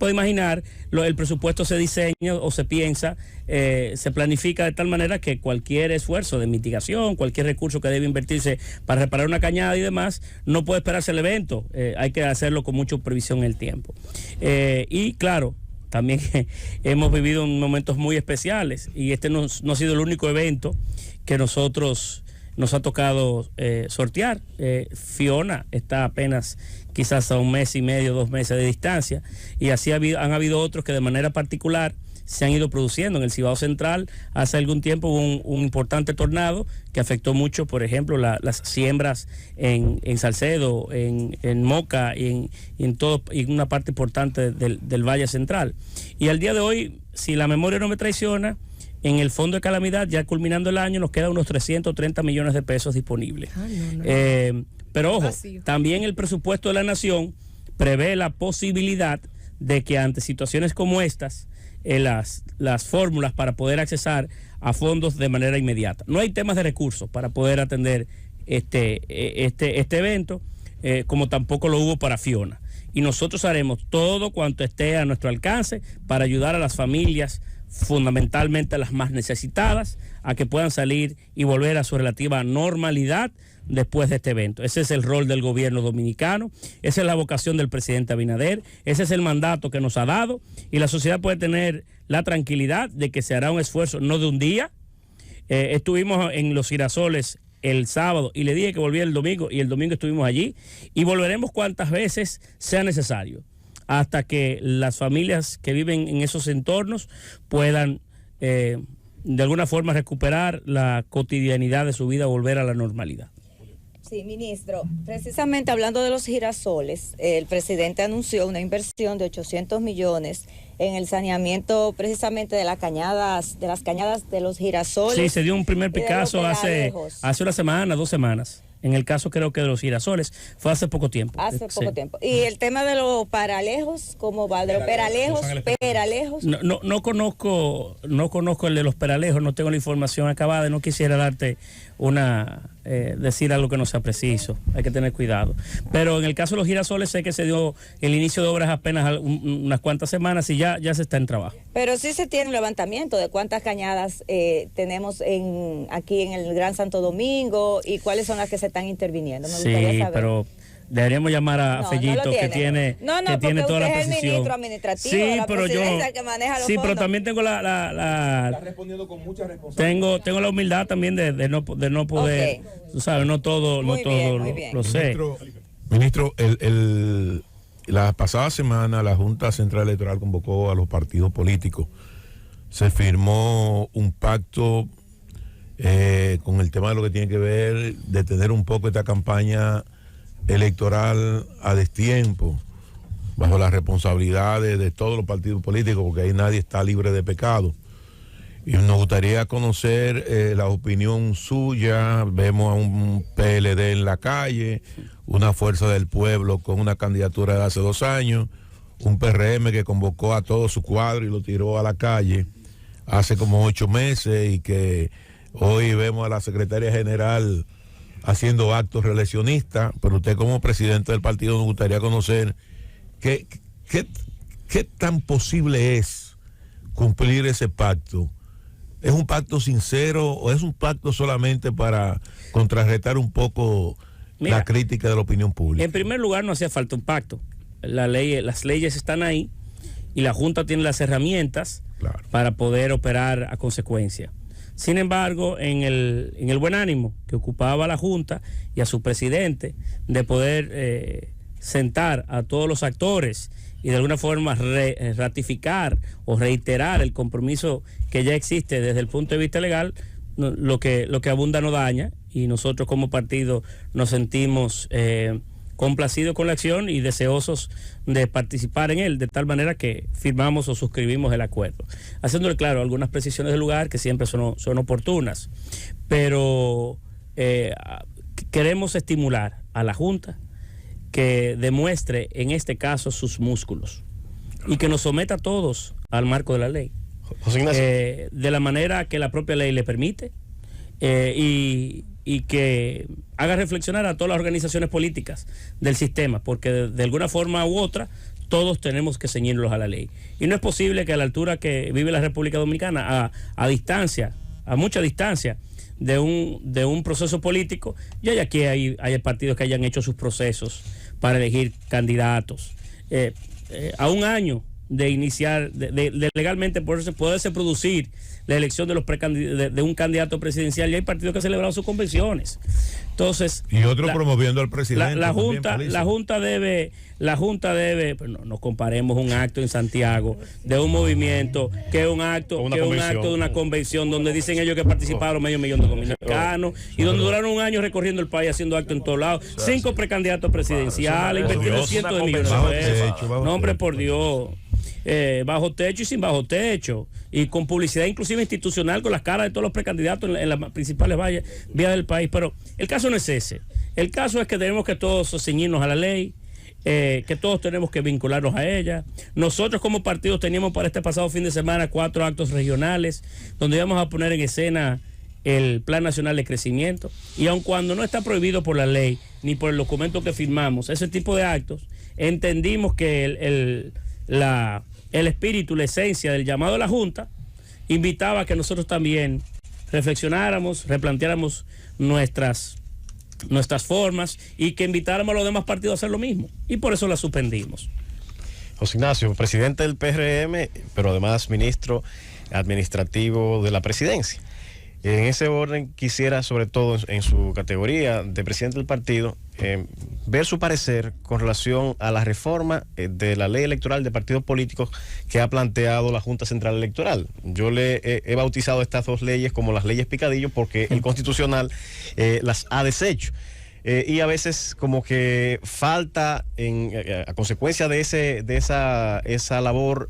imaginar, el presupuesto se diseña o se piensa, se planifica de tal manera que cualquier esfuerzo de mitigación, cualquier recurso que debe invertirse para reparar una cañada y demás, no puede esperarse el evento, hay que hacerlo con mucha previsión en el tiempo. Y claro, también hemos vivido momentos muy especiales, y este no ha sido el único evento que nos ha tocado sortear. Fiona está apenas quizás a 1 mes y medio, 2 meses de distancia, y así han habido otros que de manera particular se han ido produciendo. En el Cibao Central hace algún tiempo hubo un importante tornado que afectó mucho, por ejemplo, las siembras en Salcedo, en Moca y en una parte importante del Valle Central. Y al día de hoy, si la memoria no me traiciona, en el fondo de calamidad, ya culminando el año, nos quedan unos 330 millones de pesos disponibles. Pero ojo, también el presupuesto de la Nación prevé la posibilidad de que ante situaciones como estas, las fórmulas para poder accesar a fondos de manera inmediata. No hay temas de recursos para poder atender este evento, como tampoco lo hubo para Fiona. Y nosotros haremos todo cuanto esté a nuestro alcance para ayudar a las familias, fundamentalmente a las más necesitadas, a que puedan salir y volver a su relativa normalidad después de este evento. Ese es el rol del gobierno dominicano, esa es la vocación del presidente Abinader, ese es el mandato que nos ha dado, y la sociedad puede tener la tranquilidad de que se hará un esfuerzo, no de un día. Estuvimos en Los Girasoles el sábado y le dije que volvía el domingo, y el domingo estuvimos allí, y volveremos cuantas veces sea necesario, hasta que las familias que viven en esos entornos puedan de alguna forma recuperar la cotidianidad de su vida, volver a la normalidad. Sí, ministro, precisamente hablando de los girasoles, el presidente anunció una inversión de 800 millones en el saneamiento precisamente de las cañadas de los girasoles. Sí, se dio un primer Picasso hace 1 semana, 2 semanas. En el caso creo que de los girasoles fue hace poco tiempo. Tiempo. Y el tema de los paralejos, ¿cómo va? De los peralejos. No conozco el de los peralejos, no tengo la información acabada, no quisiera darte decir algo que no sea preciso, hay que tener cuidado. Pero en el caso de los girasoles sé que se dio el inicio de obras apenas unas cuantas semanas y ya se está en trabajo. Pero sí se tiene un levantamiento de cuántas cañadas tenemos aquí en el Gran Santo Domingo y cuáles son las que se están interviniendo. Me gustaría saber. Pero deberíamos llamar a Fellito, que tiene toda la precisión. Es el ministro administrativo de la presidencia que maneja los fondos. Pero también tengo Está respondiendo con mucha responsabilidad. Tengo la humildad también de no poder, tú sabes, no todo lo sé. Ministro, la pasada semana la Junta Central Electoral convocó a los partidos políticos. Se firmó un pacto con el tema de lo que tiene que ver de tener un poco esta campaña electoral a destiempo, bajo las responsabilidades de todos los partidos políticos, porque ahí nadie está libre de pecado. Y nos gustaría conocer la opinión suya. Vemos a un PLD en la calle, una Fuerza del Pueblo con una candidatura de hace 2 años, un PRM que convocó a todo su cuadro y lo tiró a la calle hace como 8 meses, y que hoy vemos a la secretaria general haciendo actos reeleccionistas. Pero usted, como presidente del partido, nos gustaría conocer qué ¿qué tan posible es cumplir ese pacto? ¿Es un pacto sincero o es un pacto solamente para contrarrestar un poco la crítica de la opinión pública? En primer lugar, no hacía falta un pacto. Las leyes están ahí y la Junta tiene las herramientas para poder operar a consecuencia. Sin embargo, en el buen ánimo que ocupaba la Junta y a su presidente de poder sentar a todos los actores y de alguna forma ratificar o reiterar el compromiso que ya existe desde el punto de vista legal, lo que abunda no daña, y nosotros como partido nos sentimos complacidos con la acción y deseosos de participar en él, de tal manera que firmamos o suscribimos el acuerdo, haciéndole claro algunas precisiones del lugar que siempre son oportunas, pero queremos estimular a la Junta que demuestre en este caso sus músculos y que nos someta a todos al marco de la ley, José Ignacio. De la manera que la propia ley le permite, y que haga reflexionar a todas las organizaciones políticas del sistema, porque de alguna forma u otra todos tenemos que ceñirnos a la ley, y no es posible que a la altura que vive la República Dominicana, a distancia, a mucha distancia de un proceso político, ya aquí hay partidos que hayan hecho sus procesos para elegir candidatos, a un año de iniciar, de legalmente poderse producir la elección de un candidato presidencial, y hay partidos que han celebrado sus convenciones. Entonces, y otros promoviendo al presidente. La Junta debe, pues no comparemos un acto en Santiago de un movimiento que es un acto de una convención donde dicen ellos que participaron 500,000 de dominicanos y donde duraron un año recorriendo el país haciendo actos en todos lados, 5 precandidatos presidenciales, invirtiendo cientos de millones de pesos. No, hombre, por Dios. Bajo techo y sin bajo techo, y con publicidad inclusive institucional, con las caras de todos los precandidatos en las principales vías del país. Pero el caso no es ese. El caso es que tenemos que todos ceñirnos a la ley, que todos tenemos que vincularnos a ella. Nosotros como partidos teníamos para este pasado fin de semana 4 actos regionales donde íbamos a poner en escena el Plan Nacional de Crecimiento, y aun cuando no está prohibido por la ley ni por el documento que firmamos ese tipo de actos, entendimos que el espíritu, la esencia del llamado de la Junta invitaba a que nosotros también reflexionáramos, replanteáramos nuestras formas, y que invitáramos a los demás partidos a hacer lo mismo, y por eso la suspendimos. José Ignacio, presidente del PRM, pero además ministro administrativo de la presidencia. En ese orden quisiera, sobre todo en su categoría de presidente del partido, ver su parecer con relación a la reforma de la ley electoral de partidos políticos que ha planteado la Junta Central Electoral. Yo le he bautizado estas 2 leyes como las leyes picadillo porque el Constitucional las ha deshecho. Y a veces como que falta, a consecuencia de esa labor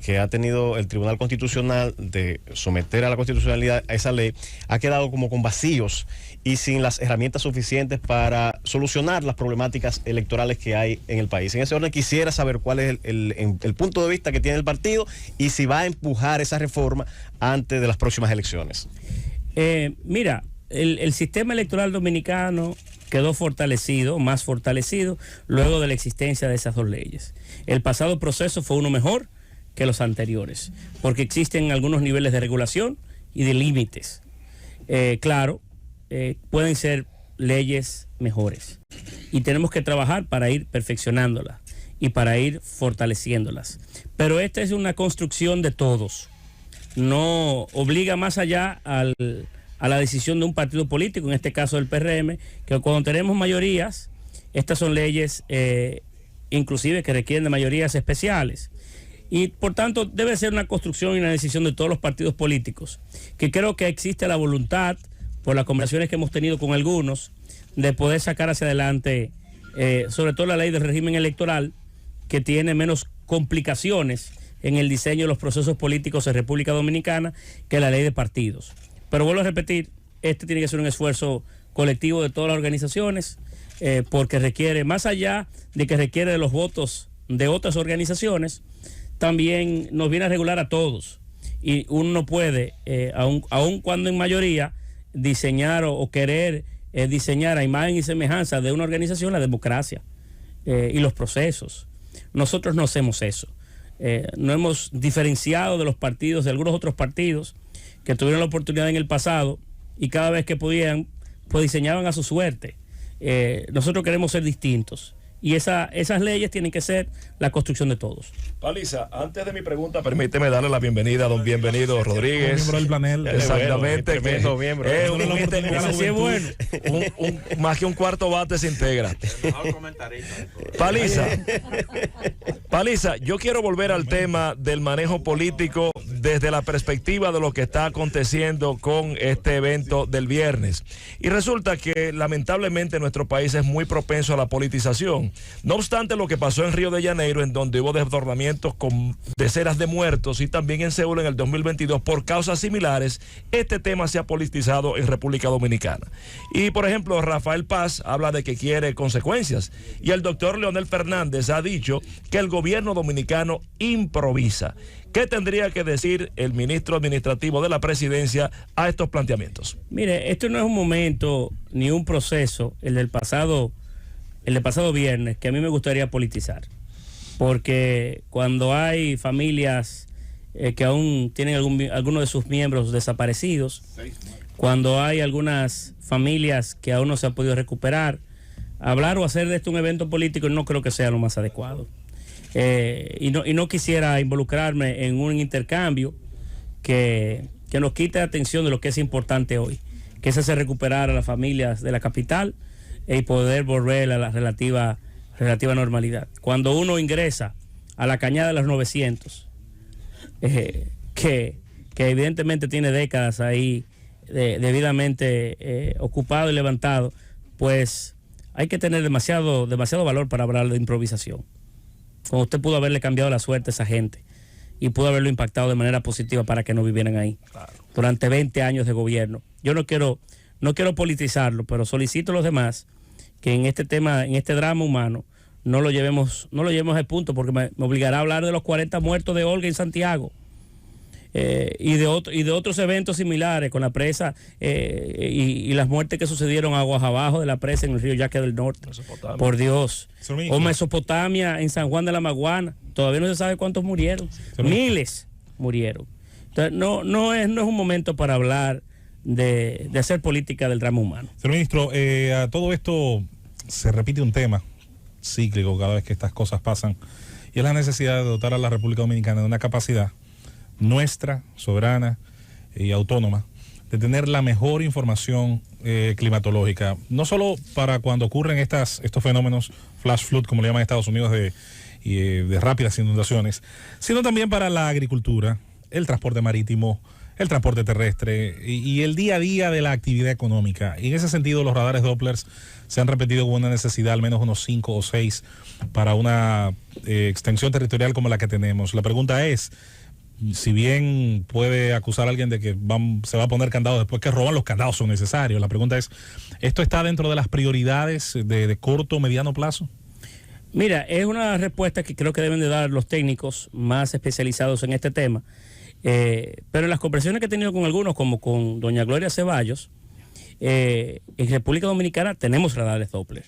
que ha tenido el Tribunal Constitucional de someter a la constitucionalidad a esa ley, ha quedado como con vacíos y sin las herramientas suficientes para solucionar las problemáticas electorales que hay en el país. En ese orden quisiera saber cuál es el punto de vista que tiene el partido y si va a empujar esa reforma antes de las próximas elecciones. Mira, el sistema electoral dominicano quedó más fortalecido luego de la existencia de esas 2 leyes. El pasado proceso fue uno mejor que los anteriores, porque existen algunos niveles de regulación y de límites. Pueden ser leyes mejores, y tenemos que trabajar para ir perfeccionándolas y para ir fortaleciéndolas. Pero esta es una construcción de todos, no obliga más allá a la decisión de un partido político, en este caso del PRM, que cuando tenemos mayorías, estas son leyes inclusive que requieren de mayorías especiales. Y por tanto debe ser una construcción y una decisión de todos los partidos políticos, que creo que existe la voluntad, por las conversaciones que hemos tenido con algunos, de poder sacar hacia adelante, sobre todo la ley del régimen electoral, que tiene menos complicaciones en el diseño de los procesos políticos en República Dominicana que la ley de partidos. Pero vuelvo a repetir, tiene que ser un esfuerzo colectivo de todas las organizaciones, porque requiere, más allá de que requiere de los votos de otras organizaciones, también nos viene a regular a todos, y uno no puede, aun cuando en mayoría, diseñar o querer diseñar a imagen y semejanza de una organización la democracia y los procesos. Nosotros no hacemos eso. No hemos diferenciado de los partidos, de algunos otros partidos que tuvieron la oportunidad en el pasado y cada vez que podían, pues diseñaban a su suerte. Nosotros queremos ser distintos. Y esas leyes tienen que ser la construcción de todos. Paliza, antes de mi pregunta, permíteme darle la bienvenida a don Bienvenido Rodríguez. Miembro del panel. Exactamente. Tremendo miembro. Ese es bueno. Más que un cuarto bate se integra. Paliza, yo quiero volver al tema del manejo político desde la perspectiva de lo que está aconteciendo con este evento del viernes. Y resulta que lamentablemente nuestro país es muy propenso a la politización. No obstante lo que pasó en Río de Janeiro, en donde hubo desbordamientos con decenas de muertos, y también en Seúl en el 2022 por causas similares, este tema se ha politizado en República Dominicana. Y por ejemplo, Rafael Paz habla de que quiere consecuencias, y el doctor Leonel Fernández ha dicho que el gobierno dominicano improvisa. ¿Qué tendría que decir el ministro administrativo de la presidencia a estos planteamientos? Mire, esto no es un momento ni un proceso, el del pasado viernes, que a mí me gustaría politizar, porque cuando hay familias que aún tienen algunos de sus miembros desaparecidos, cuando hay algunas familias que aún no se han podido recuperar, hablar o hacer de esto un evento político no creo que sea lo más adecuado. Y no quisiera involucrarme en un intercambio que nos quite atención de lo que es importante hoy, que es hacer recuperar a las familias de la capital y poder volver a la relativa normalidad. Cuando uno ingresa a la Cañada de los 900, que evidentemente tiene décadas ahí debidamente ocupado y levantado, pues hay que tener demasiado valor para hablar de improvisación. Cuando usted pudo haberle cambiado la suerte a esa gente y pudo haberlo impactado de manera positiva para que no vivieran ahí durante 20 años de gobierno. Yo no quiero politizarlo, pero solicito a los demás que en este tema, en este drama humano, no lo llevemos al punto, porque me obligará a hablar de los 40 muertos de Olga en Santiago, y de otros eventos similares con la presa y las muertes que sucedieron aguas abajo de la presa en el río Yaque del Norte. Por Dios. O Mesopotamia en San Juan de la Maguana. Todavía no se sabe cuántos murieron. Miles murieron. Entonces, no es un momento para hablar de hacer política del drama humano. Señor ministro, a todo esto se repite un tema cíclico cada vez que estas cosas pasan, y es la necesidad de dotar a la República Dominicana de una capacidad nuestra, soberana y autónoma, de tener la mejor información climatológica, no solo para cuando ocurren estos fenómenos flash flood, como le llaman en Estados Unidos, de rápidas inundaciones, sino también para la agricultura, el transporte marítimo, el transporte terrestre y el día a día de la actividad económica. Y en ese sentido, los radares Dopplers se han repetido con una necesidad, al menos unos 5 o 6, para una extensión territorial como la que tenemos. La pregunta es, si bien puede acusar a alguien de que se va a poner candado después que roban, los candados son necesarios. La pregunta es, ¿esto está dentro de las prioridades de corto o mediano plazo? Mira, es una respuesta que creo que deben de dar los técnicos más especializados en este tema. Pero en las conversaciones que he tenido con algunos, como con doña Gloria Ceballos, en República Dominicana tenemos radares Doppler.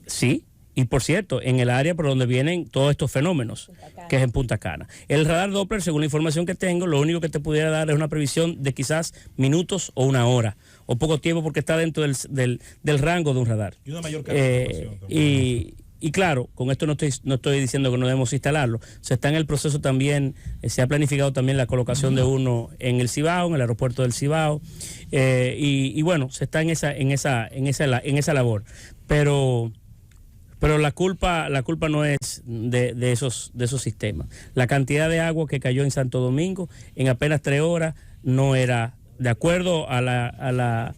Sí. Y por cierto, en el área por donde vienen todos estos fenómenos, que es en Punta Cana. El radar Doppler, según la información que tengo, lo único que te pudiera dar es una previsión de quizás minutos o una hora, o poco tiempo, porque está dentro del rango de un radar. Y una mayor cantidad de información también. Y claro, con esto no estoy diciendo que no debemos instalarlo. Se está en el proceso también, se ha planificado también la colocación de uno en el Cibao, en el aeropuerto del Cibao, y bueno, se está en esa labor. Pero la culpa no es de esos sistemas. La cantidad de agua que cayó en Santo Domingo en apenas 3 horas no era, de acuerdo al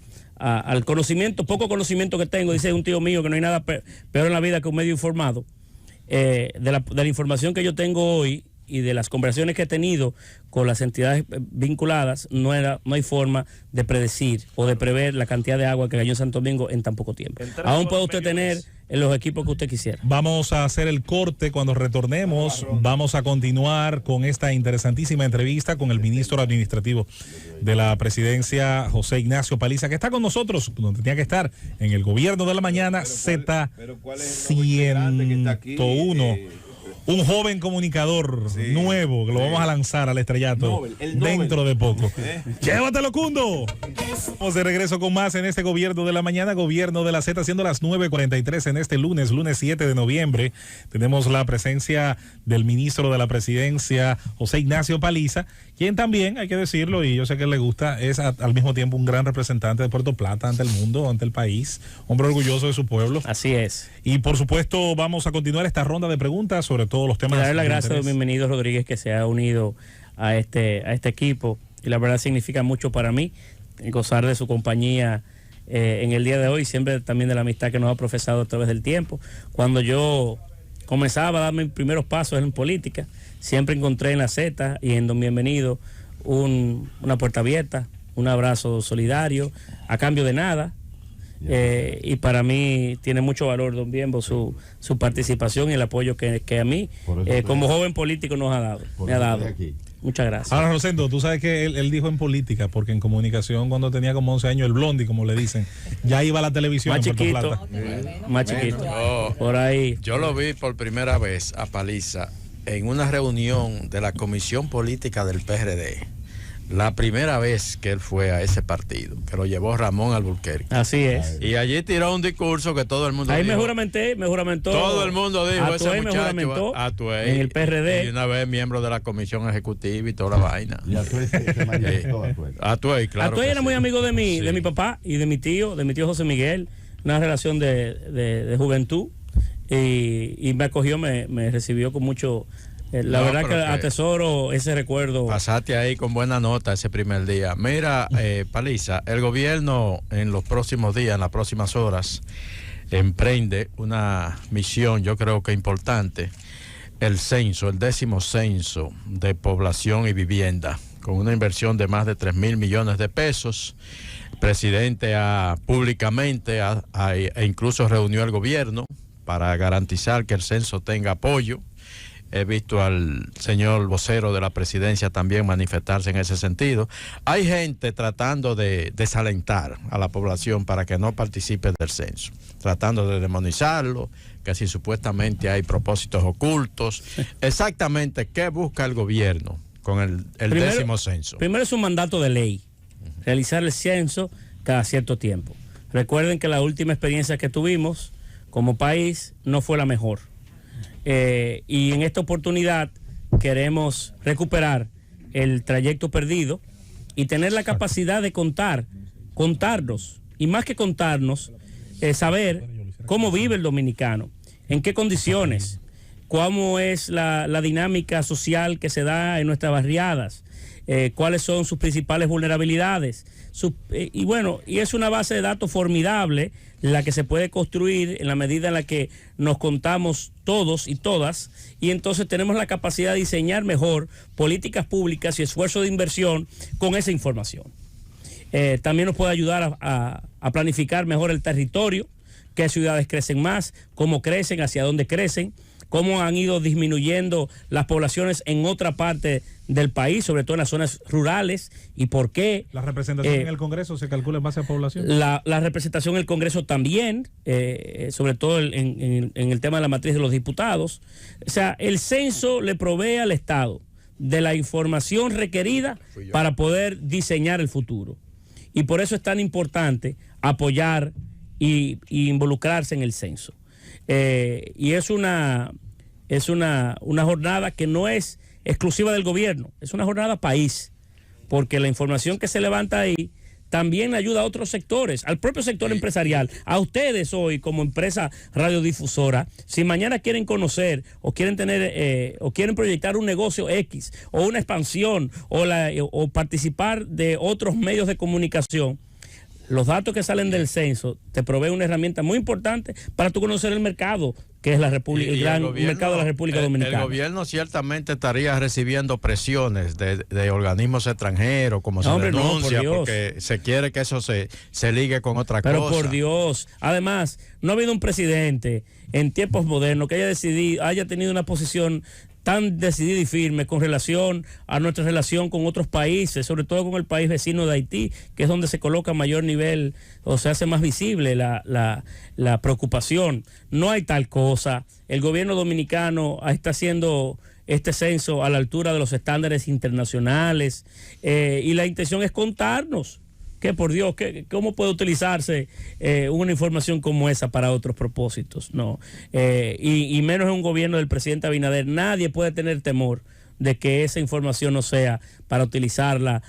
poco conocimiento que tengo, dice un tío mío que no hay nada peor en la vida que un medio informado, de la información que yo tengo hoy y de las conversaciones que he tenido con las entidades vinculadas, no hay forma de predecir o de prever la cantidad de agua que cayó en Santo Domingo en tan poco tiempo. Aún puede usted tener en los equipos que usted quisiera. Vamos a hacer el corte. Cuando retornemos, vamos a continuar con esta interesantísima entrevista con el ministro administrativo de la presidencia, José Ignacio Paliza, que está con nosotros, donde tenía que estar, en el Gobierno de la Mañana, Z101. Un joven comunicador nuevo que lo vamos a lanzar al estrellato dentro de poco. ¡Llévatelo, Cundo! Vamos de regreso con más en este Gobierno de la Mañana, Gobierno de la Z, siendo las 9:43 en este lunes 7 de noviembre. Tenemos la presencia del ministro de la Presidencia, José Ignacio Paliza, quien también, hay que decirlo, y yo sé que le gusta, es al mismo tiempo un gran representante de Puerto Plata ante el mundo, ante el país, hombre orgulloso de su pueblo. Así es. Y por supuesto vamos a continuar esta ronda de preguntas sobre todo los temas. Darle las gracias a Bienvenido Rodríguez, que se ha unido a este equipo, y la verdad significa mucho para mí gozar de su compañía en el día de hoy, siempre también de la amistad que nos ha profesado a través del tiempo. Cuando yo comenzaba a dar mis primeros pasos en política, siempre encontré en la Z y en Don Bienvenido una puerta abierta, un abrazo solidario, a cambio de nada. Y para mí tiene mucho valor, don Bienbo, su participación y el apoyo que a mí como joven político me ha dado. Muchas gracias. Ahora, Rosendo, tú sabes que él dijo en política, porque en comunicación cuando tenía como 11 años, el Blondie, como le dicen, ya iba a la televisión. Más chiquito, más chiquito. Por ahí. Yo lo vi por primera vez a Paliza en una reunión de la Comisión Política del PRD. La primera vez que él fue a ese partido, que lo llevó Ramón Alburquerque. Así es. Y allí tiró un discurso que todo el mundo ahí dijo. Me juramentó. Todo el mundo dijo, ese muchacho en el PRD. Y una vez miembro de la comisión ejecutiva y toda la vaina. Y Atuey se manifestó. Atuey, claro. Atuey era sí. Muy amigo de mi papá y de mi tío José Miguel. Una relación de juventud. Y me acogió, me recibió con mucho... La verdad que atesoro ese recuerdo. Pasaste ahí con buena nota ese primer día. Mira, Paliza, el gobierno en los próximos días, en las próximas horas, emprende una misión, yo creo que importante, el censo, el 10º censo de población y vivienda, con una inversión de más de 3.000 millones de pesos. El presidente públicamente e incluso reunió al gobierno para garantizar que el censo tenga apoyo. He visto al señor vocero de la presidencia también manifestarse en ese sentido. Hay gente tratando de desalentar a la población para que no participe del censo, tratando de demonizarlo, que si supuestamente hay propósitos ocultos. Exactamente, ¿qué busca el gobierno con el 10º censo? Primero es un mandato de ley, realizar el censo cada cierto tiempo. Recuerden que la última experiencia que tuvimos como país no fue la mejor. Y en esta oportunidad queremos recuperar el trayecto perdido y tener la capacidad de contarnos, y más que contarnos, saber cómo vive el dominicano, en qué condiciones, cómo es la dinámica social que se da en nuestras barriadas, cuáles son sus principales vulnerabilidades. Y es una base de datos formidable la que se puede construir en la medida en la que nos contamos todos y todas, y entonces tenemos la capacidad de diseñar mejor políticas públicas y esfuerzos de inversión con esa información. También nos puede ayudar a planificar mejor el territorio, qué ciudades crecen más, cómo crecen, hacia dónde crecen, cómo han ido disminuyendo las poblaciones en otra parte del país, sobre todo en las zonas rurales, y por qué. ¿La representación en el Congreso se calcula en base a población? La representación en el Congreso también, sobre todo en el tema de la matriz de los diputados. O sea, el censo le provee al Estado de la información requerida para poder diseñar el futuro. Y por eso es tan importante apoyar y involucrarse en el censo. Y es una jornada que no es exclusiva del gobierno, es una jornada país, porque la información que se levanta ahí también ayuda a otros sectores, al propio sector empresarial, a ustedes hoy como empresa radiodifusora. Si mañana quieren conocer o quieren tener o quieren proyectar un negocio X o una expansión o participar de otros medios de comunicación, los datos que salen del censo te proveen una herramienta muy importante para tú conocer el mercado que es la República, el gran mercado de la República Dominicana. El gobierno ciertamente estaría recibiendo presiones de organismos extranjeros, como se denuncia, porque se quiere que eso se ligue con otra cosa. Pero por Dios, además, no ha habido un presidente en tiempos modernos que haya tenido una posición tan decidida y firme con relación a nuestra relación con otros países, sobre todo con el país vecino de Haití, que es donde se coloca a mayor nivel o se hace más visible la preocupación. No hay tal cosa. El gobierno dominicano está haciendo este censo a la altura de los estándares internacionales y la intención es contarnos. Que por Dios, ¿cómo puede utilizarse una información como esa para otros propósitos? No, y menos en un gobierno del presidente Abinader. Nadie puede tener temor de que esa información no sea para utilizarla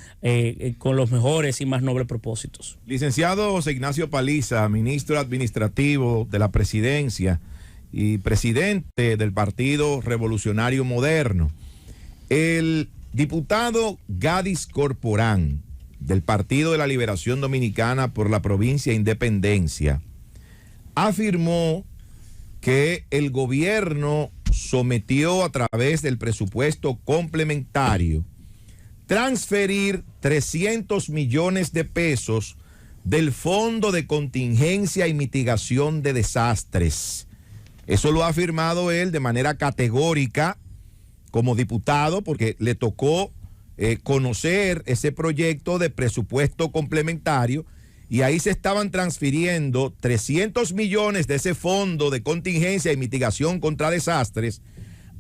con los mejores y más nobles propósitos. Licenciado José Ignacio Paliza, ministro administrativo de la Presidencia y presidente del Partido Revolucionario Moderno. El diputado Gadis Corporán, del Partido de la Liberación Dominicana por la provincia Independencia, afirmó que el gobierno sometió a través del presupuesto complementario transferir 300 millones de pesos del Fondo de Contingencia y Mitigación de Desastres. Eso lo ha afirmado él de manera categórica como diputado, porque le tocó conocer ese proyecto de presupuesto complementario, y ahí se estaban transfiriendo 300 millones de ese fondo de contingencia y mitigación contra desastres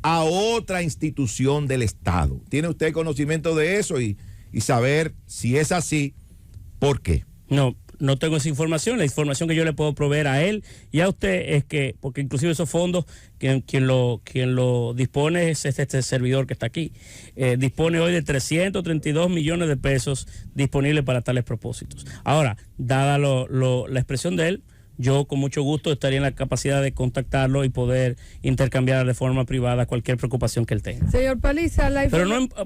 a otra institución del Estado. ¿Tiene usted conocimiento de eso y saber si es así, por qué? No tengo esa información. La información que yo le puedo proveer a él y a usted es que, porque inclusive esos fondos, quien lo dispone es este servidor que está aquí. Dispone hoy de 332 millones de pesos disponibles para tales propósitos. Ahora, dada la expresión de él, yo con mucho gusto estaría en la capacidad de contactarlo y poder intercambiar de forma privada cualquier preocupación que él tenga. Señor Paliza,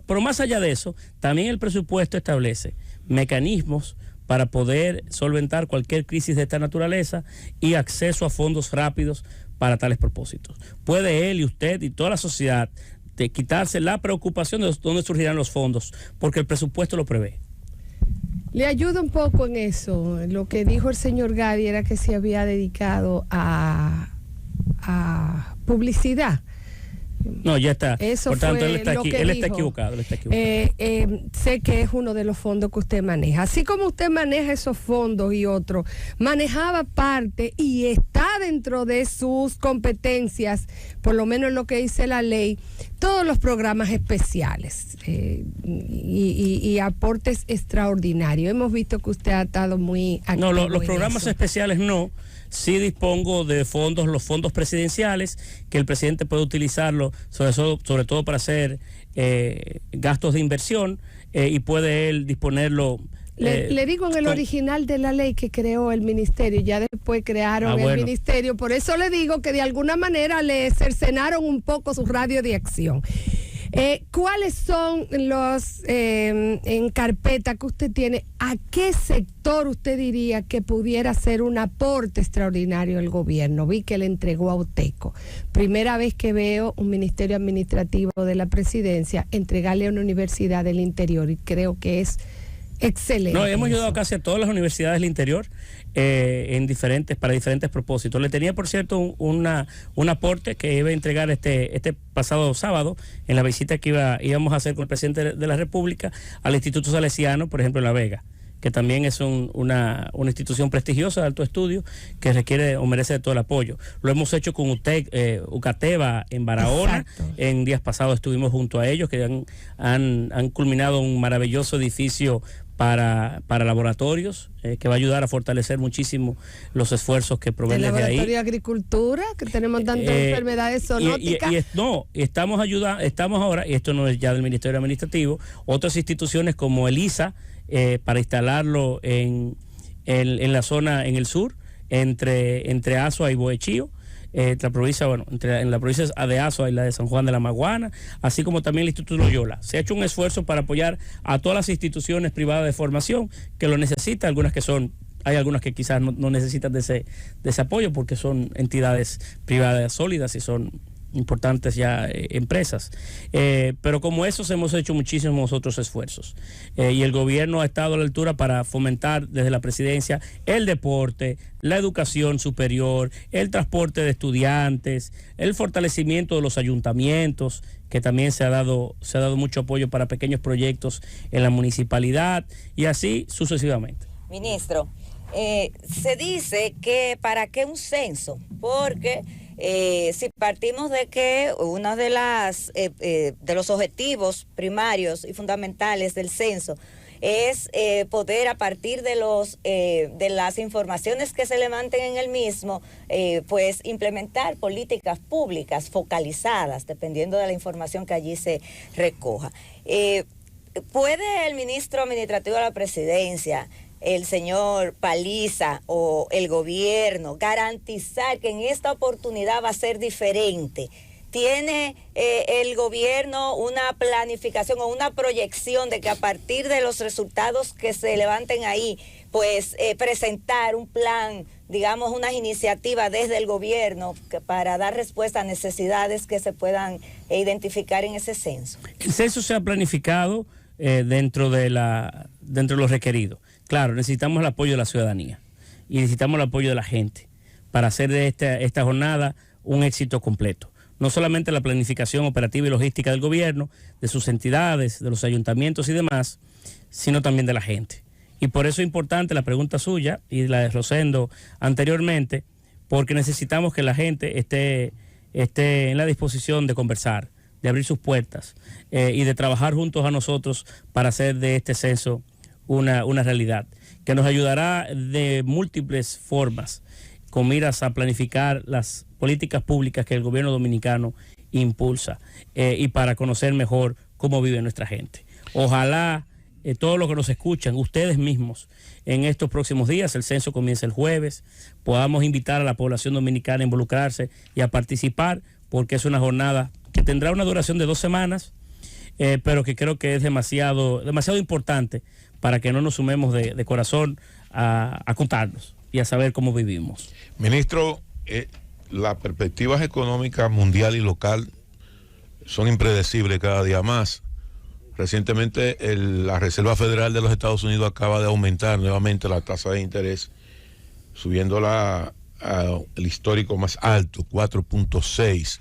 pero más allá de eso, también el presupuesto establece mecanismos para poder solventar cualquier crisis de esta naturaleza y acceso a fondos rápidos para tales propósitos. Puede él y usted y toda la sociedad de quitarse la preocupación de dónde surgirán los fondos, porque el presupuesto lo prevé. Le ayuda un poco en eso. Lo que dijo el señor Gadi era que se había dedicado a publicidad. No, ya está. Eso por tanto, fue él está lo aquí, que él dijo. está equivocado. Sé que es uno de los fondos que usted maneja. Así como usted maneja esos fondos y otros, manejaba parte y está dentro de sus competencias, por lo menos lo que dice la ley, todos los programas especiales y aportes extraordinarios. Hemos visto que usted ha estado muy activo. No, los programas especiales no. Sí dispongo de fondos, los fondos presidenciales, que el presidente puede utilizarlo, sobre todo para hacer gastos de inversión, y puede él disponerlo. Le digo en el original de la ley que creó el ministerio, ya después crearon el ministerio, por eso le digo que de alguna manera le cercenaron un poco su radio de acción. ¿Cuáles son los en carpeta que usted tiene? ¿A qué sector usted diría que pudiera ser un aporte extraordinario del gobierno? Vi que le entregó a Oteco. Primera vez que veo un ministerio administrativo de la presidencia entregarle a una universidad del interior, y creo que es excelente. No, hemos ayudado casi a todas las universidades del interior para diferentes propósitos. Le tenía, por cierto, un aporte que iba a entregar este pasado sábado en la visita que íbamos a hacer con el presidente de la República al Instituto Salesiano, por ejemplo, en La Vega, que también es una institución prestigiosa de alto estudio que requiere o merece de todo el apoyo. Lo hemos hecho con Ucateva en Barahona. Exacto. En días pasados estuvimos junto a ellos, que han culminado un maravilloso edificio para laboratorios, que va a ayudar a fortalecer muchísimo los esfuerzos que proveen desde ahí. El laboratorio de agricultura, que tenemos tantas enfermedades zoonóticas. Estamos ahora, y esto no es ya del Ministerio Administrativo, otras instituciones como el ISA, para instalarlo en la zona, en el sur, entre Azua y Bohechío, en la provincia de Azua y la de San Juan de la Maguana, así como también el Instituto Loyola. Se ha hecho un esfuerzo para apoyar a todas las instituciones privadas de formación que lo necesitan, algunas que son Hay algunas que quizás no necesitan de ese apoyo porque son entidades privadas sólidas y son importantes ya empresas. Pero como esos hemos hecho muchísimos otros esfuerzos. Y el gobierno ha estado a la altura para fomentar desde la presidencia el deporte, la educación superior, el transporte de estudiantes, el fortalecimiento de los ayuntamientos, que también se ha dado mucho apoyo para pequeños proyectos en la municipalidad y así sucesivamente. Ministro, se dice que ¿para qué un censo? Porque si partimos de que uno de los objetivos primarios y fundamentales del censo es poder, a partir de las informaciones que se levanten en el mismo, pues implementar políticas públicas focalizadas, dependiendo de la información que allí se recoja. ¿Puede el ministro administrativo de la presidencia, el señor Paliza, o el gobierno garantizar que en esta oportunidad va a ser diferente? ¿Tiene el gobierno una planificación o una proyección de que a partir de los resultados que se levanten ahí, pues presentar un plan, digamos, unas iniciativas desde el gobierno para dar respuesta a necesidades que se puedan identificar en ese censo? El censo se ha planificado dentro de lo requerido. Claro, necesitamos el apoyo de la ciudadanía y necesitamos el apoyo de la gente para hacer de esta jornada un éxito completo. No solamente la planificación operativa y logística del gobierno, de sus entidades, de los ayuntamientos y demás, sino también de la gente. Y por eso es importante la pregunta suya y la de Rosendo anteriormente, porque necesitamos que la gente esté en la disposición de conversar, de abrir sus puertas y de trabajar juntos a nosotros para hacer de este censo una realidad, que nos ayudará de múltiples formas con miras a planificar las políticas públicas que el gobierno dominicano impulsa y para conocer mejor cómo vive nuestra gente. Ojalá todos los que nos escuchan, ustedes mismos, en estos próximos días, el censo comienza el jueves, podamos invitar a la población dominicana a involucrarse y a participar, porque es una jornada que tendrá una duración de 2 semanas, pero que creo que es demasiado importante para que no nos sumemos de corazón a contarnos y a saber cómo vivimos. Ministro, las perspectivas económicas mundial y local son impredecibles cada día más. Recientemente la Reserva Federal de los Estados Unidos acaba de aumentar nuevamente la tasa de interés, subiéndola al histórico más alto, 4.6.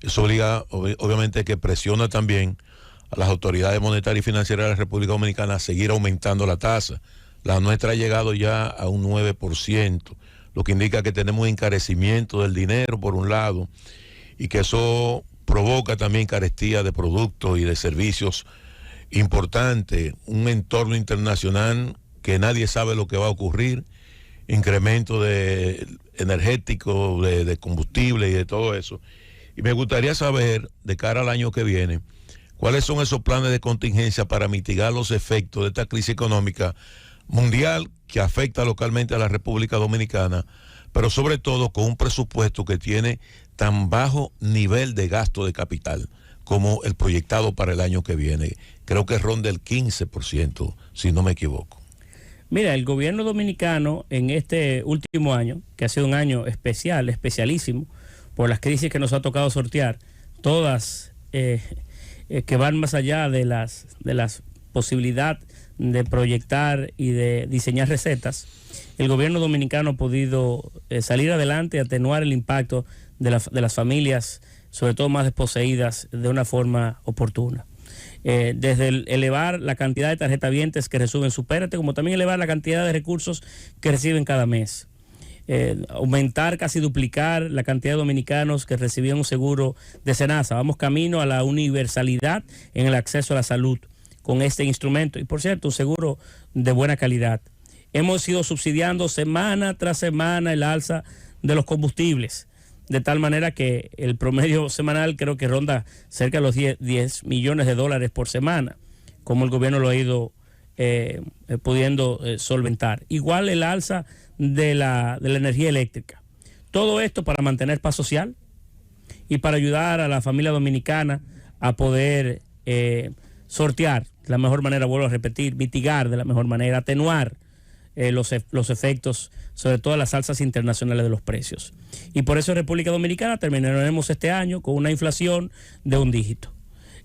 Eso obliga, obviamente, que presiona también a las autoridades monetarias y financieras de la República Dominicana a seguir aumentando la tasa. La nuestra ha llegado ya a un 9%, lo que indica que tenemos un encarecimiento del dinero por un lado y que eso provoca también carestía de productos y de servicios importantes, un entorno internacional que nadie sabe lo que va a ocurrir, incremento de energético, de combustible y de todo eso. Y me gustaría saber, de cara al año que viene, cuáles son esos planes de contingencia para mitigar los efectos de esta crisis económica mundial que afecta localmente a la República Dominicana, pero sobre todo con un presupuesto que tiene tan bajo nivel de gasto de capital como el proyectado para el año que viene. Creo que ronda el 15%, si no me equivoco. Mira, el gobierno dominicano en este último año, que ha sido un año especialísimo, por las crisis que nos ha tocado sortear, todas que van más allá de las posibilidades de proyectar y de diseñar recetas, el gobierno dominicano ha podido salir adelante y atenuar el impacto de las familias, sobre todo más desposeídas, de una forma oportuna. Desde elevar la cantidad de tarjetavientes que reciben Supérate, como también elevar la cantidad de recursos que reciben cada mes. Aumentar, casi duplicar la cantidad de dominicanos que recibían un seguro de SENASA. Vamos camino a la universalidad en el acceso a la salud con este instrumento. Y por cierto, un seguro de buena calidad. Hemos ido subsidiando semana tras semana el alza de los combustibles, de tal manera que el promedio semanal creo que ronda cerca de los 10 millones de dólares por semana, como el gobierno lo ha ido pudiendo solventar. Igual el alza de la energía eléctrica. Todo esto para mantener paz social y para ayudar a la familia dominicana a poder sortear de la mejor manera, vuelvo a repetir, mitigar de la mejor manera, atenuar los efectos sobre todo las alzas internacionales de los precios. Y por eso en República Dominicana terminaremos este año con una inflación de un dígito.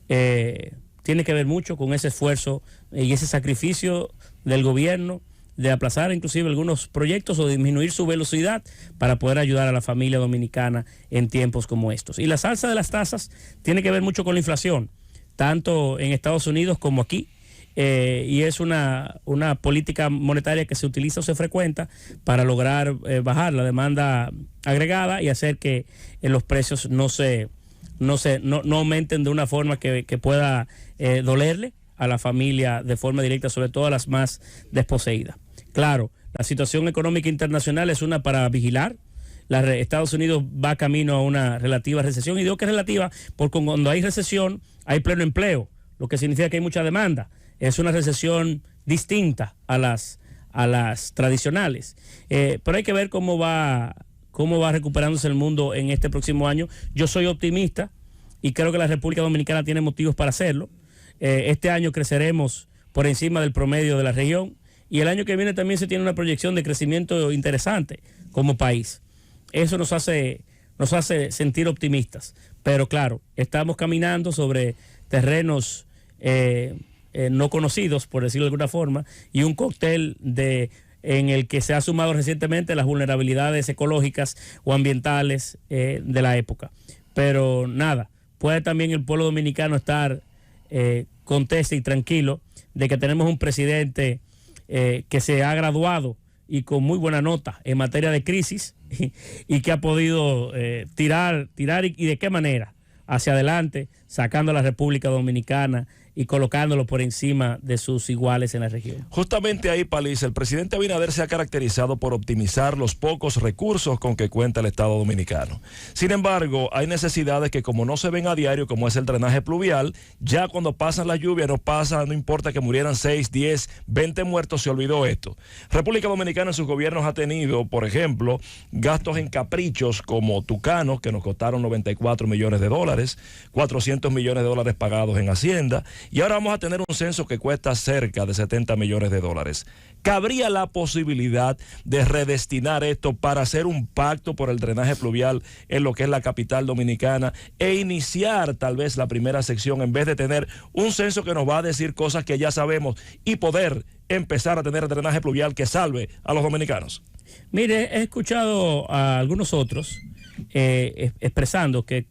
Tiene que ver mucho con ese esfuerzo y ese sacrificio del gobierno de aplazar inclusive algunos proyectos o disminuir su velocidad para poder ayudar a la familia dominicana en tiempos como estos. Y la alza de las tasas tiene que ver mucho con la inflación, tanto en Estados Unidos como aquí, y es una política monetaria que se utiliza o se frecuenta para lograr bajar la demanda agregada y hacer que los precios no aumenten de una forma que pueda dolerle a la familia de forma directa, sobre todo a las más desposeídas. Claro, la situación económica internacional es una para vigilar. Estados Unidos va camino a una relativa recesión, y digo que es relativa porque cuando hay recesión hay pleno empleo, lo que significa que hay mucha demanda. Es una recesión distinta a las tradicionales, pero hay que ver cómo va recuperándose el mundo en este próximo año. Yo soy optimista y creo que la República Dominicana tiene motivos para hacerlo. Este año creceremos por encima del promedio de la región, y el año que viene también se tiene una proyección de crecimiento interesante como país. Eso nos hace sentir optimistas, pero claro, estamos caminando sobre terrenos no conocidos, por decirlo de alguna forma, y un cóctel en el que se ha sumado recientemente las vulnerabilidades ecológicas o ambientales de la época. Pero nada, puede también el pueblo dominicano estar contento y tranquilo de que tenemos un presidente que se ha graduado y con muy buena nota en materia de crisis y que ha podido tirar y de qué manera hacia adelante, sacando a la República Dominicana y colocándolo por encima de sus iguales en la región. Justamente ahí, Paliza, el presidente Abinader se ha caracterizado por optimizar los pocos recursos con que cuenta el Estado dominicano. Sin embargo, hay necesidades que, como no se ven a diario, como es el drenaje pluvial, ya cuando pasan las lluvias, no importa que murieran 6, 10, 20 muertos, se olvidó esto. República Dominicana en sus gobiernos ha tenido, por ejemplo, gastos en caprichos como Tucanos, que nos costaron $94 millones, 400 millones de dólares pagados en Hacienda, y ahora vamos a tener un censo que cuesta cerca de $70 millones. ¿Cabría la posibilidad de redestinar esto para hacer un pacto por el drenaje pluvial en lo que es la capital dominicana e iniciar tal vez la primera sección en vez de tener un censo que nos va a decir cosas que ya sabemos y poder empezar a tener drenaje pluvial que salve a los dominicanos? Mire, he escuchado a algunos otros expresando que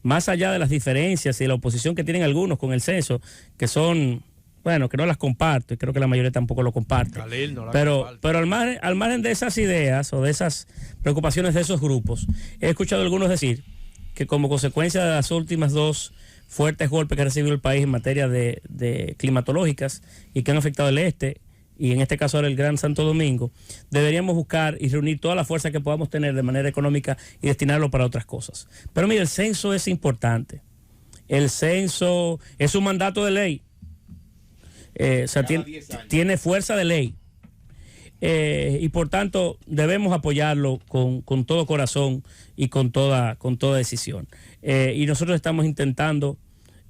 más allá de las diferencias y la oposición que tienen algunos con el censo, que son, bueno, que no las comparto, y creo que la mayoría tampoco lo comparte. Pero al margen de esas ideas o de esas preocupaciones de esos grupos, he escuchado a algunos decir que como consecuencia de las últimas dos fuertes golpes que ha recibido el país en materia de climatológicas y que han afectado el este, y en este caso ahora el Gran Santo Domingo, deberíamos buscar y reunir toda la fuerza que podamos tener de manera económica y destinarlo para otras cosas. Pero mire, el censo es importante. El censo es un mandato de ley. Tiene fuerza de ley. Y por tanto debemos apoyarlo con todo corazón y con toda decisión. Y nosotros estamos intentando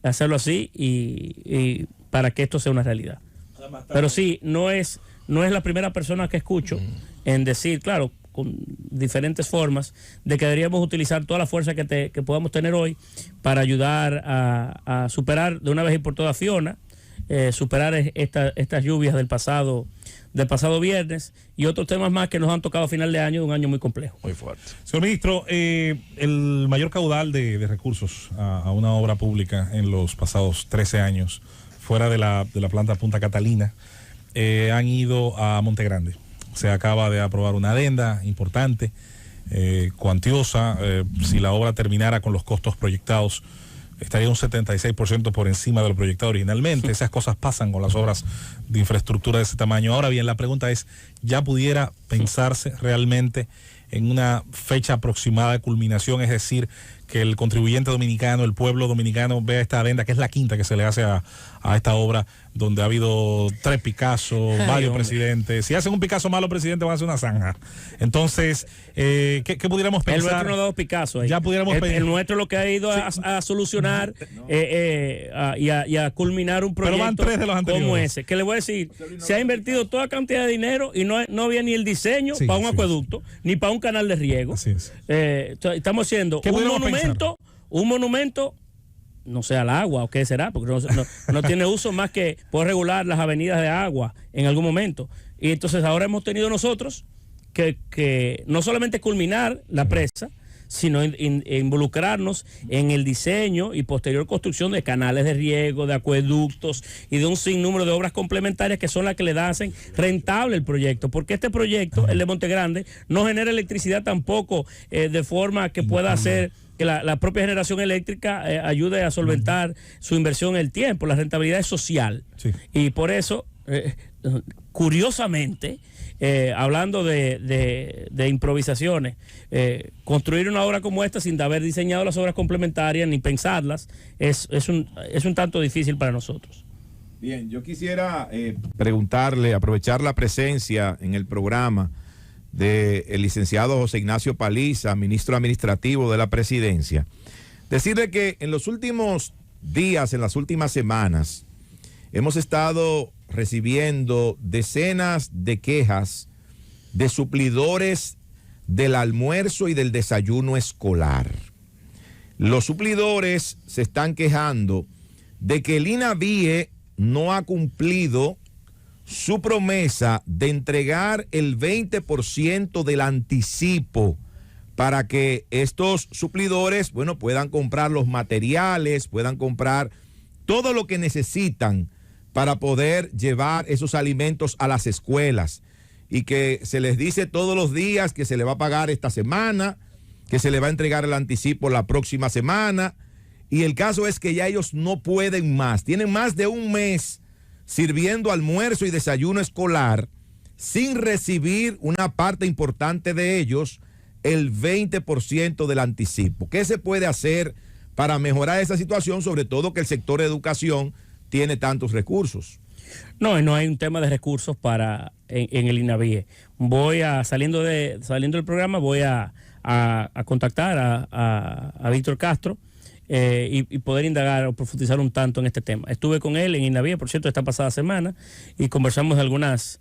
hacerlo así y para que esto sea una realidad. Pero sí, no es la primera persona que escucho en decir, claro, con diferentes formas, de que deberíamos utilizar toda la fuerza que podamos tener hoy para ayudar a superar de una vez y por todas Fiona, superar estas lluvias del pasado viernes y otros temas más que nos han tocado a final de año, de un año muy complejo. Muy fuerte. Señor ministro, el mayor caudal de recursos a una obra pública en los pasados 13 años, fuera de la planta Punta Catalina, han ido a Monte Grande. Se acaba de aprobar una adenda importante, cuantiosa. Si la obra terminara con los costos proyectados, estaría un 76% por encima de lo proyectado originalmente. Esas cosas pasan con las obras de infraestructura de ese tamaño. Ahora bien, la pregunta es, ¿ya pudiera pensarse realmente en una fecha aproximada de culminación? Es decir, que el contribuyente dominicano, el pueblo dominicano vea esta adenda, que es la quinta que se le hace a esta obra, donde ha habido 3 Picasso, varios presidentes. Si hacen un Picasso malo, presidente, van a hacer una zanja. Entonces, ¿qué pudiéramos pensar? El nuestro no ha dado Picasso ahí. Ya pudiéramos el nuestro lo que ha ido a solucionar y a culminar un proyecto. Pero van 3 de los anteriores. Como ese. Que le voy a decir, se ha invertido toda cantidad de dinero y no había ni el diseño para un acueducto, ni para un canal de riego. Estamos haciendo un monumento, no sé, al agua o qué será, porque no tiene uso más que poder regular las avenidas de agua en algún momento. Y entonces ahora hemos tenido nosotros que no solamente culminar la presa, sino involucrarnos en el diseño y posterior construcción de canales de riego, de acueductos y de un sinnúmero de obras complementarias que son las que le hacen rentable el proyecto, porque este proyecto, el de Monte Grande, no genera electricidad tampoco de forma que pueda hacer que la propia generación eléctrica ayude a solventar su inversión en el tiempo. La rentabilidad es social. Y por eso, curiosamente, hablando de improvisaciones, construir una obra como esta sin haber diseñado las obras complementarias ni pensarlas es un tanto difícil para nosotros. Bien, yo quisiera preguntarle, aprovechar la presencia en el programa del licenciado José Ignacio Paliza, ministro administrativo de la Presidencia. Decirle que en los últimos días, en las últimas semanas, hemos estado recibiendo decenas de quejas de suplidores del almuerzo y del desayuno escolar. Los suplidores se están quejando de que el INAVIE no ha cumplido su promesa de entregar el 20% del anticipo para que estos suplidores, puedan comprar los materiales, puedan comprar todo lo que necesitan para poder llevar esos alimentos a las escuelas, y que se les dice todos los días que se le va a pagar esta semana, que se le va a entregar el anticipo la próxima semana, y el caso es que ya ellos no pueden más, tienen más de un mes sirviendo almuerzo y desayuno escolar sin recibir una parte importante de ellos, el 20% del anticipo. ¿Qué se puede hacer para mejorar esa situación, sobre todo que el sector de educación tiene tantos recursos? No hay un tema de recursos en el INAVIE. Saliendo del programa, voy a contactar a Víctor Castro y poder indagar o profundizar un tanto en este tema. Estuve con él en INAVIE, por cierto, esta pasada semana, y conversamos de algunos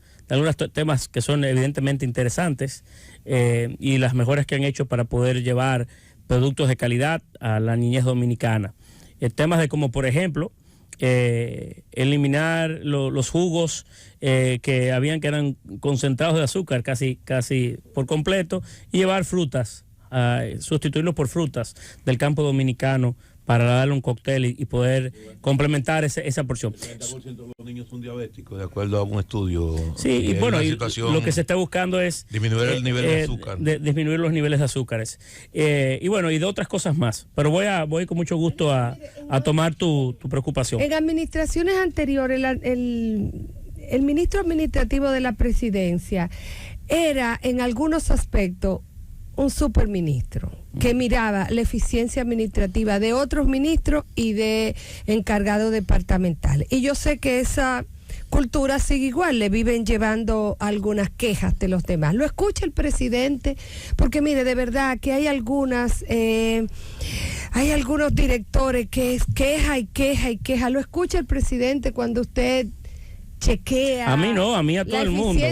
temas que son evidentemente interesantes y las mejoras que han hecho para poder llevar productos de calidad a la niñez dominicana. Temas de como, por ejemplo, eliminar los jugos que eran concentrados de azúcar casi por completo, y llevar frutas, sustituirlos por frutas del campo dominicano para darle un cóctel y poder complementar esa porción. El 30% de los niños son diabéticos, de acuerdo a un estudio. Sí, y lo que se está buscando es disminuir el nivel de azúcar. Disminuir los niveles de azúcares. Y de otras cosas más. Pero voy con mucho gusto a tomar tu preocupación. En administraciones anteriores, el ministro administrativo de la Presidencia era en algunos aspectos un superministro que miraba la eficiencia administrativa de otros ministros y de encargados departamentales. Y yo sé que esa cultura sigue igual, le viven llevando algunas quejas de los demás. Lo escucha el presidente, porque mire, de verdad que hay algunos directores que es queja y queja y queja. Lo escucha el presidente cuando usted chequea. A mí no, a mí a todo el mundo.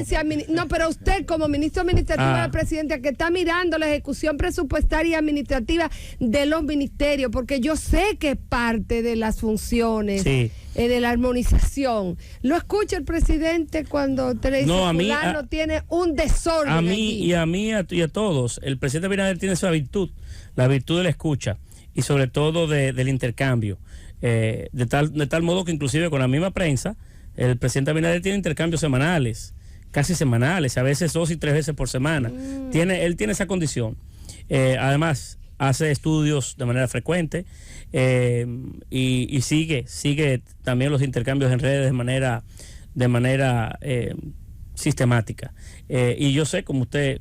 No, pero usted como ministro administrativo de la Presidencia, que está mirando la ejecución presupuestaria y administrativa de los ministerios, porque yo sé que es parte de las funciones de la armonización. ¿Lo escucha el presidente cuando te le dice fulano tiene un desorden? A mí y a todos. El presidente Abinader tiene esa virtud, la virtud de la escucha y sobre todo del intercambio. De tal modo que inclusive con la misma prensa, el presidente Abinader tiene intercambios semanales, casi semanales, a veces 2 y 3 veces por semana. Él tiene esa condición. Además, hace estudios de manera frecuente y sigue también los intercambios en redes de manera sistemática. Y yo sé, como usted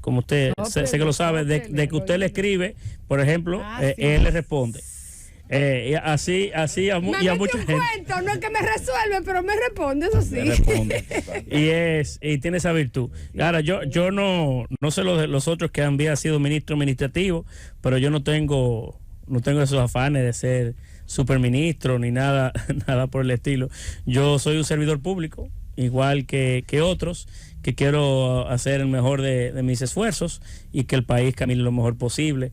sé que lo sabe, de que usted le escribe, por ejemplo, él le responde. Y así a mucha gente. Cuento, no es que me resuelve, pero me responde, eso sí. Me responde. y tiene esa virtud. Ahora, yo no sé los otros que habían sido ministro administrativo, pero yo no tengo esos afanes de ser superministro ni nada por el estilo. Yo soy un servidor público, igual que otros, que quiero hacer el mejor de mis esfuerzos y que el país camine lo mejor posible.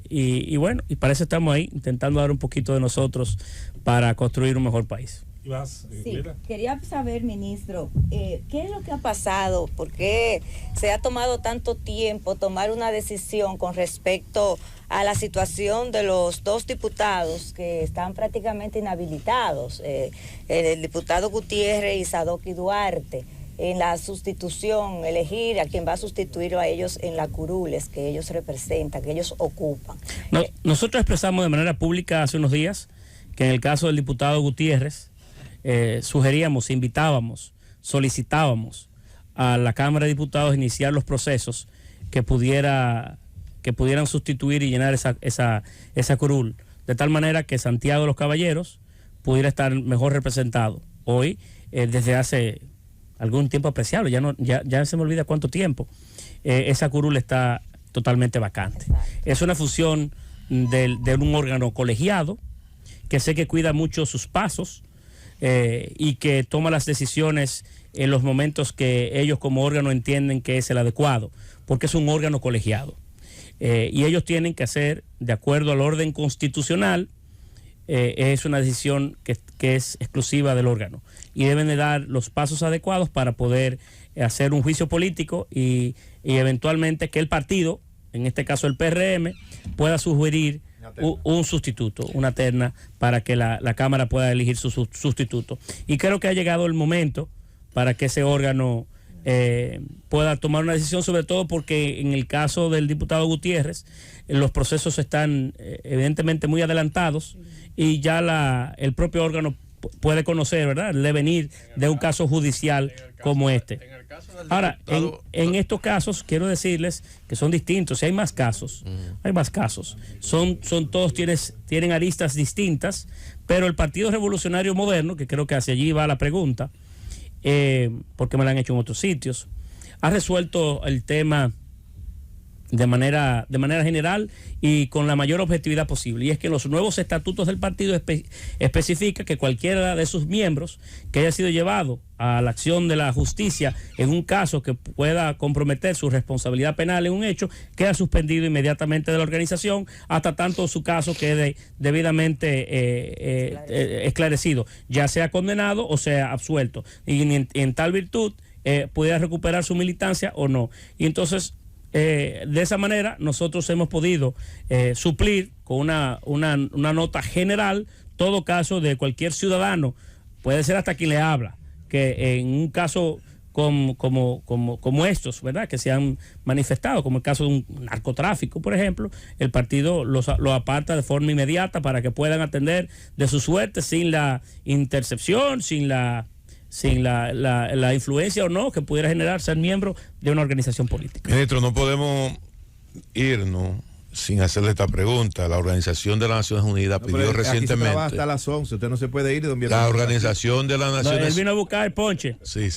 Y bueno, y para eso estamos ahí, intentando dar un poquito de nosotros para construir un mejor país. Sí, quería saber, ministro, ¿qué es lo que ha pasado? ¿Por qué se ha tomado tanto tiempo tomar una decisión con respecto a la situación de los dos diputados que están prácticamente inhabilitados? El diputado Gutiérrez y Sadoki Duarte, en la sustitución, elegir a quien va a sustituir a ellos en la curules que ellos representan, que ellos ocupan. Nosotros expresamos de manera pública hace unos días que en el caso del diputado Gutiérrez, sugeríamos, invitábamos, solicitábamos a la Cámara de Diputados iniciar los procesos que pudieran sustituir y llenar esa curul, de tal manera que Santiago de los Caballeros pudiera estar mejor representado. Hoy, desde hace algún tiempo apreciable, ya se me olvida cuánto tiempo, esa curul está totalmente vacante. Es una función de un órgano colegiado que sé que cuida mucho sus pasos y que toma las decisiones en los momentos que ellos como órgano entienden que es el adecuado, porque es un órgano colegiado. Y ellos tienen que hacer, de acuerdo al orden constitucional, es una decisión que es exclusiva del órgano. Y deben de dar los pasos adecuados para poder hacer un juicio político y eventualmente que el partido, en este caso el PRM, pueda sugerir un sustituto, una terna, para que la Cámara pueda elegir su sustituto. Y creo que ha llegado el momento para que ese órgano pueda tomar una decisión, sobre todo porque en el caso del diputado Gutiérrez, los procesos están evidentemente muy adelantados y ya el propio órgano puede conocer, ¿verdad?, el devenir de un caso judicial como este. Ahora, en estos casos, quiero decirles que son distintos. Si hay más casos, son todos tienen aristas distintas, pero el Partido Revolucionario Moderno, que creo que hacia allí va la pregunta, porque me la han hecho en otros sitios, ha resuelto el tema de manera general y con la mayor objetividad posible, y es que los nuevos estatutos del partido especifica que cualquiera de sus miembros que haya sido llevado a la acción de la justicia en un caso que pueda comprometer su responsabilidad penal en un hecho, queda suspendido inmediatamente de la organización hasta tanto su caso quede debidamente esclarecido, ya sea condenado o sea absuelto, y en tal virtud pudiera recuperar su militancia o no. Y entonces de esa manera nosotros hemos podido suplir con una nota general todo caso de cualquier ciudadano, puede ser hasta quien le habla, que en un caso como estos, ¿verdad?, que se han manifestado, como el caso de un narcotráfico, por ejemplo, el partido lo aparta de forma inmediata para que puedan atender de su suerte sin la intercepción, sin la influencia o no que pudiera generar ser miembro de una organización política. Ministro, no podemos irnos sin hacerle esta pregunta. La Organización de las Naciones Unidas pidió recientemente... hasta las 11, usted no se puede ir. La Organización de las Naciones... Él vino a buscar el ponche. Sí.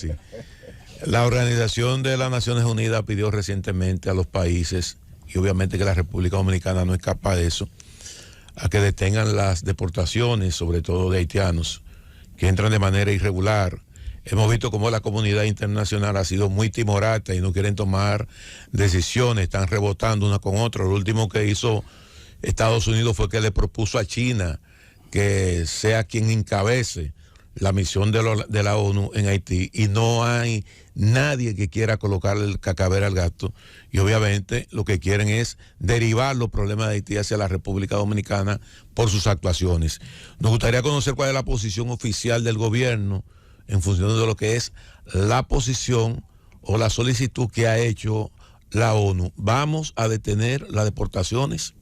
La Organización de las Naciones Unidas pidió recientemente a los países, y obviamente que la República Dominicana no es capaz de eso, a que detengan las deportaciones, sobre todo de haitianos, que entran de manera irregular. Hemos visto cómo la comunidad internacional ha sido muy timorata y no quieren tomar decisiones, están rebotando una con otra. Lo último que hizo Estados Unidos fue que le propuso a China que sea quien encabece la misión de la ONU en Haití, y no hay nadie que quiera colocarle el cacaber al gato, y obviamente lo que quieren es derivar los problemas de Haití hacia la República Dominicana por sus actuaciones. Nos gustaría conocer cuál es la posición oficial del gobierno en función de lo que es la posición o la solicitud que ha hecho la ONU. ¿Vamos a detener las deportaciones?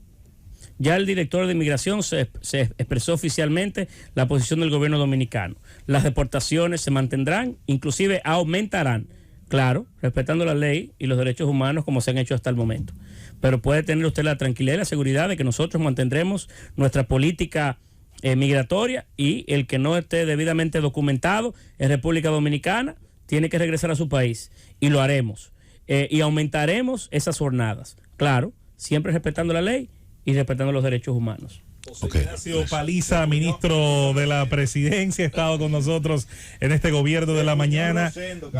Ya el director de Inmigración se expresó oficialmente la posición del gobierno dominicano. Las deportaciones se mantendrán, inclusive aumentarán claro, respetando la ley y los derechos humanos como se han hecho hasta el momento. Pero puede tener usted la tranquilidad y la seguridad de que nosotros mantendremos nuestra política migratoria, y el que no esté debidamente documentado en República Dominicana tiene que regresar a su país, y lo haremos. Y aumentaremos esas jornadas, claro, siempre respetando la ley y respetando los derechos humanos. Ignacio Paliza, ministro de la Presidencia, ha estado con nosotros en este gobierno de la mañana,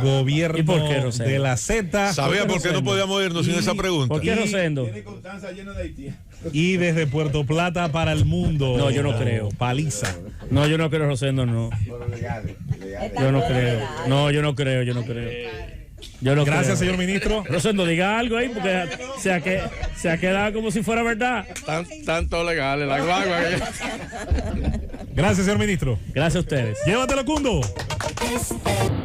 gobierno ¿Y por qué, Rosendo? de la Z. ¿Sabía por qué no podíamos irnos sin esa pregunta? ¿Por qué, Rosendo? Y desde Puerto Plata para el mundo. No, yo no creo. Paliza. No, yo no creo, Rosendo, no. Yo no creo. No, yo no creo, yo no creo. Yo no Gracias, creo. señor ministro. Rosendo, diga algo ahí, porque se ha quedado como si fuera verdad. Tanto legales, la guagua. Gracias, señor ministro. Gracias a ustedes. Llévatelo, Cundo. Es el